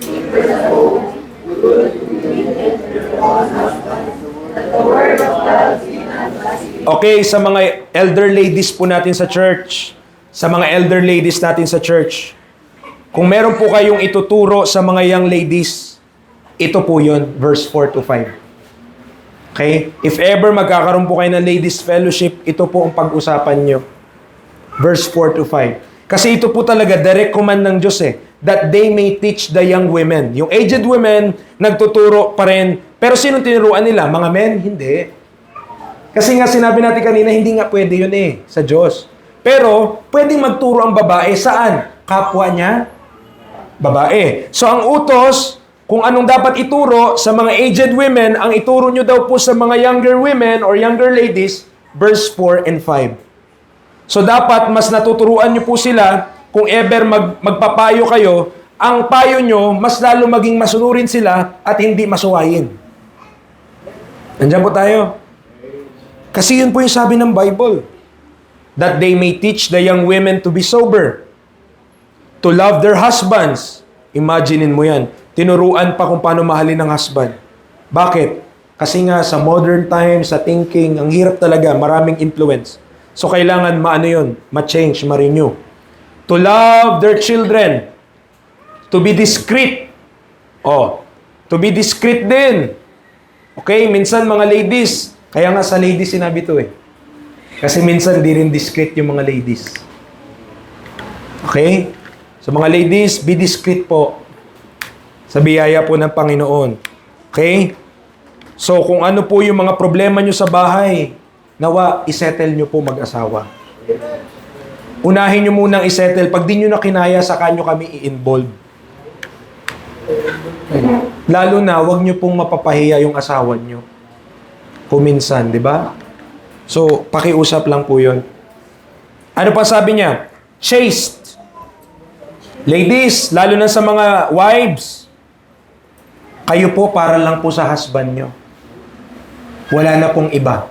keep the home, good, obedient to their own husbands, that the word of God be not blasphemed. Okay, sa mga elder ladies po natin sa church, sa mga elder ladies natin sa church, kung meron po kayong ituturo sa mga young ladies, ito po yun, verse 4 to 5. Okay? If ever magkakaroon po kayo ng ladies fellowship, ito po ang pag-usapan nyo. Verse 4 to 5. Kasi ito po talaga, direct command ng Diyos that they may teach the young women. Yung aged women, nagtuturo pa rin. Pero sino tinuruan nila? Mga men? Hindi. Kasi nga sinabi natin kanina, hindi nga pwede yun sa Diyos. Pero, pwedeng magturo ang babae. Saan? Kapwa niya? Babae. So, ang utos, kung anong dapat ituro sa mga aged women, ang ituro nyo daw po sa mga younger women or younger ladies, verse 4 and 5. So dapat mas natuturuan nyo po sila, kung ever magpapayo kayo, ang payo nyo, mas lalo maging masunurin sila at hindi masuwayin. Nandiyan po tayo. Kasi yun po yung sabi ng Bible. That they may teach the young women to be sober, to love their husbands. Imaginin mo yan. Tinuruan pa kung paano mahalin ng husband. Bakit? Kasi nga sa modern times, sa thinking, ang hirap talaga, maraming influence. So kailangan maano yun, ma-change, ma-renew. To love their children. To be discreet. To be discreet din. Okay, minsan mga ladies, kaya nga sa ladies sinabi to Kasi minsan di rin discreet yung mga ladies. Okay? So mga ladies, be discreet po. Sa biyaya po ng Panginoon. Okay? So, kung ano po yung mga problema nyo sa bahay, nawa, isettle nyo po mag-asawa. Unahin nyo munang isettle. Pag di nyo na kinaya, saka nyo kami i-involve. Lalo na, wag nyo pong mapapahiya yung asawa nyo. Kuminsan, di ba? So, pakiusap lang po yun. Ano pa sabi niya? Chaste. Ladies, lalo na sa mga wives, kayo po para lang po sa husband nyo. Wala na pong iba.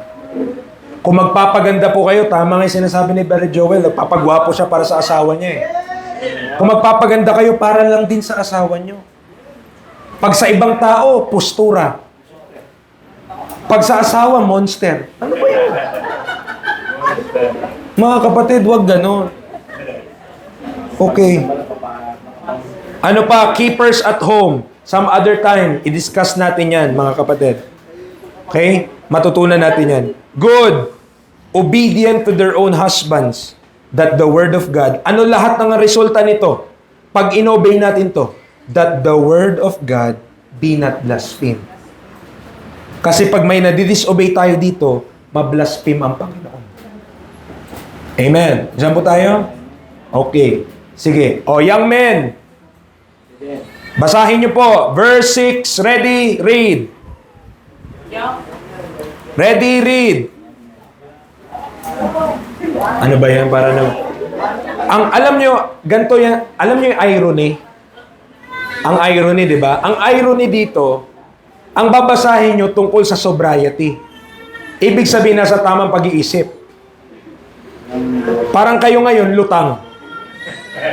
Kung magpapaganda po kayo, tama nga yung sinasabi ni Brother Joel, nagpapagwapo siya para sa asawa niya Kung magpapaganda kayo, para lang din sa asawa nyo. Pag sa ibang tao, postura. Pag sa asawa, monster. Ano ba yan? Mga kapatid, wag ganon. Okay. Ano pa? Keepers at home. Some other time, i-discuss natin yan, mga kapatid. Okay? Matutunan natin yan. Good. Obedient to their own husbands. That the word of God. Ano lahat ng resulta nito? Pag inobey natin to. That the word of God be not blasphemed. Kasi pag may nadidisobey tayo dito, mablaspheme ang Panginoon. Amen. Diyan po tayo? Okay. Sige. Young men. Basahin niyo po. Verse 6. Ready? Read. Ready? Read. Ano ba yan? Para na... alam niyo, ganito yan. Alam niyo yung irony? Ang irony, di ba? Ang irony dito, ang babasahin niyo tungkol sa sobriety. Ibig sabihin na sa tamang pag-iisip. Parang kayo ngayon, lutang.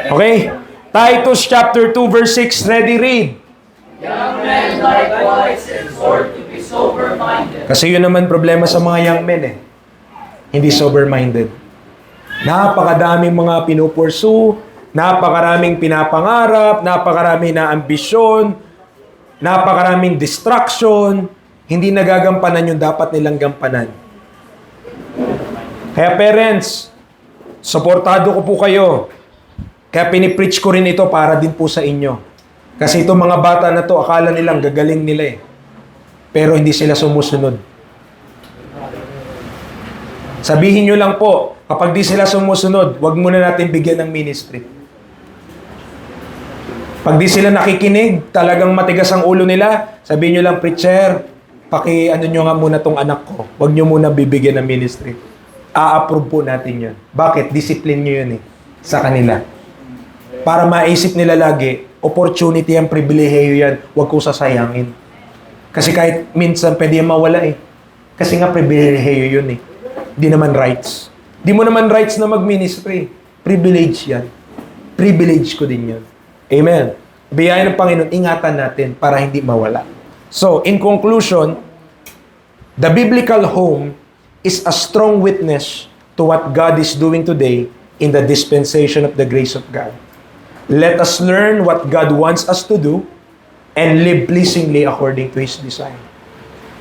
Okay? Titus chapter 2 verse 6, ready, read. Young men likewise exhort to be sober-minded. Kasi yun naman problema sa mga young men Hindi sober-minded. Napakadaming mga pinupursue, napakaraming pinapangarap, napakaraming na ambisyon, napakaraming distraction, hindi nagagampanan yung dapat nilang gampanan. Kaya parents, suportado ko po kayo. Kaya pinipreach ko rin ito para din po sa inyo. Kasi itong mga bata na to, akala nilang gagaling nila Pero hindi sila sumusunod. Sabihin nyo lang po, kapag di sila sumusunod, wag muna natin bigyan ng ministry. Pag di sila nakikinig, talagang matigas ang ulo nila, sabihin nyo lang, preacher, ano nyo nga muna tong anak ko. Wag nyo muna bibigyan ng ministry. A-approve po natin yun. Bakit? Discipline nyo yun sa kanila. Para maisip nila lagi, opportunity yan, pribilehiyo yan, wag kong sasayangin. Kasi kahit minsan pwede yan mawala Kasi nga pribilehiyo yun Di naman rights. Di mo naman rights na mag-ministry. Privilege yan. Privilege ko din yun. Amen. Biyaya ng Panginoon, ingatan natin para hindi mawala. So, in conclusion, the biblical home is a strong witness to what God is doing today in the dispensation of the grace of God. Let us learn what God wants us to do and live pleasingly according to His design.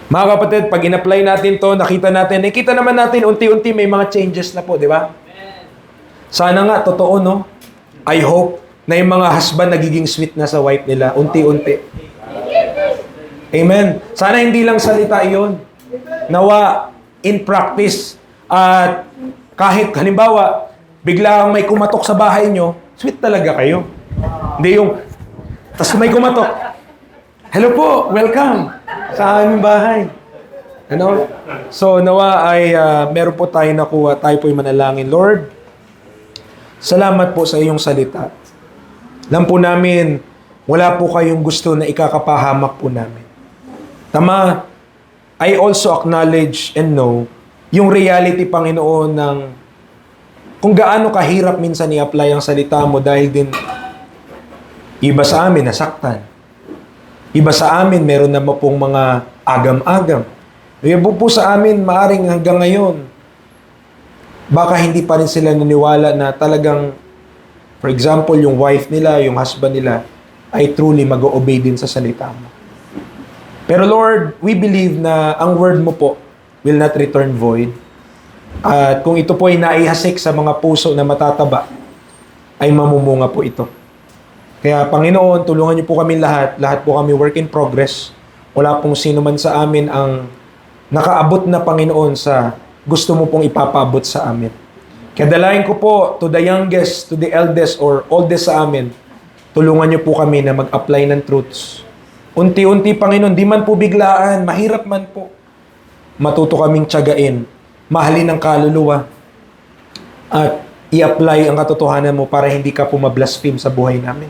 Mga kapatid, pag in-apply natin to, nakita naman natin, unti-unti may mga changes na po, di ba? Sana nga, totoo, no? I hope na yung mga husband nagiging sweet na sa wife nila, unti-unti. Amen. Sana hindi lang salita iyon. Nawa, in practice, at kahit halimbawa, biglang may kumatok sa bahay nyo, sweet talaga kayo. Hindi yung, tas may kumatok, hello po, welcome sa aming bahay. Ano? So, nawa ay meron po tayo nakuha, tayo po yung manalangin. Lord, salamat po sa iyong salita. Alam po namin, wala po kayong gusto na ikakapahamak po namin. Tama, I also acknowledge and know yung reality, Panginoon, ng kung gaano kahirap minsan i-apply ang salita mo dahil din iba sa amin nasaktan. Iba sa amin meron na pong mga agam-agam. Iba po sa amin maaring hanggang ngayon baka hindi pa rin sila naniwala na talagang, for example, yung wife nila, yung husband nila ay truly mag-o-obey din sa salita mo. Pero Lord, we believe na ang word mo po will not return void. At kung ito po ay naihasik sa mga puso na matataba, ay mamumunga po ito. Kaya Panginoon, tulungan niyo po kami lahat. Lahat po kami work in progress. Wala pong sino man sa amin ang nakaabot na, Panginoon, sa gusto mo pong ipapaabot sa amin. Kaya dalayan ko po to the youngest, to the eldest, or oldest sa amin, tulungan niyo po kami na mag-apply ng truths. Unti-unti, Panginoon, di man po biglaan, mahirap man po. Matuto kaming tiyagain, mahalin ang kaluluwa, at i-apply ang katotohanan mo para hindi ka po mablaspheme sa buhay namin.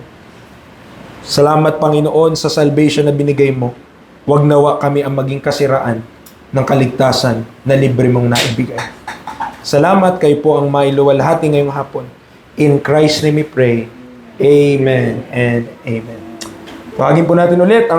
Salamat, Panginoon, sa salvation na binigay mo. Huwag nawa kami ang maging kasiraan ng kaligtasan na libre mong naibigay. Salamat, kayo po ang mailuwalhati ngayong hapon. In Christ's name we pray. Amen and amen. Tawagin po natin ulit ang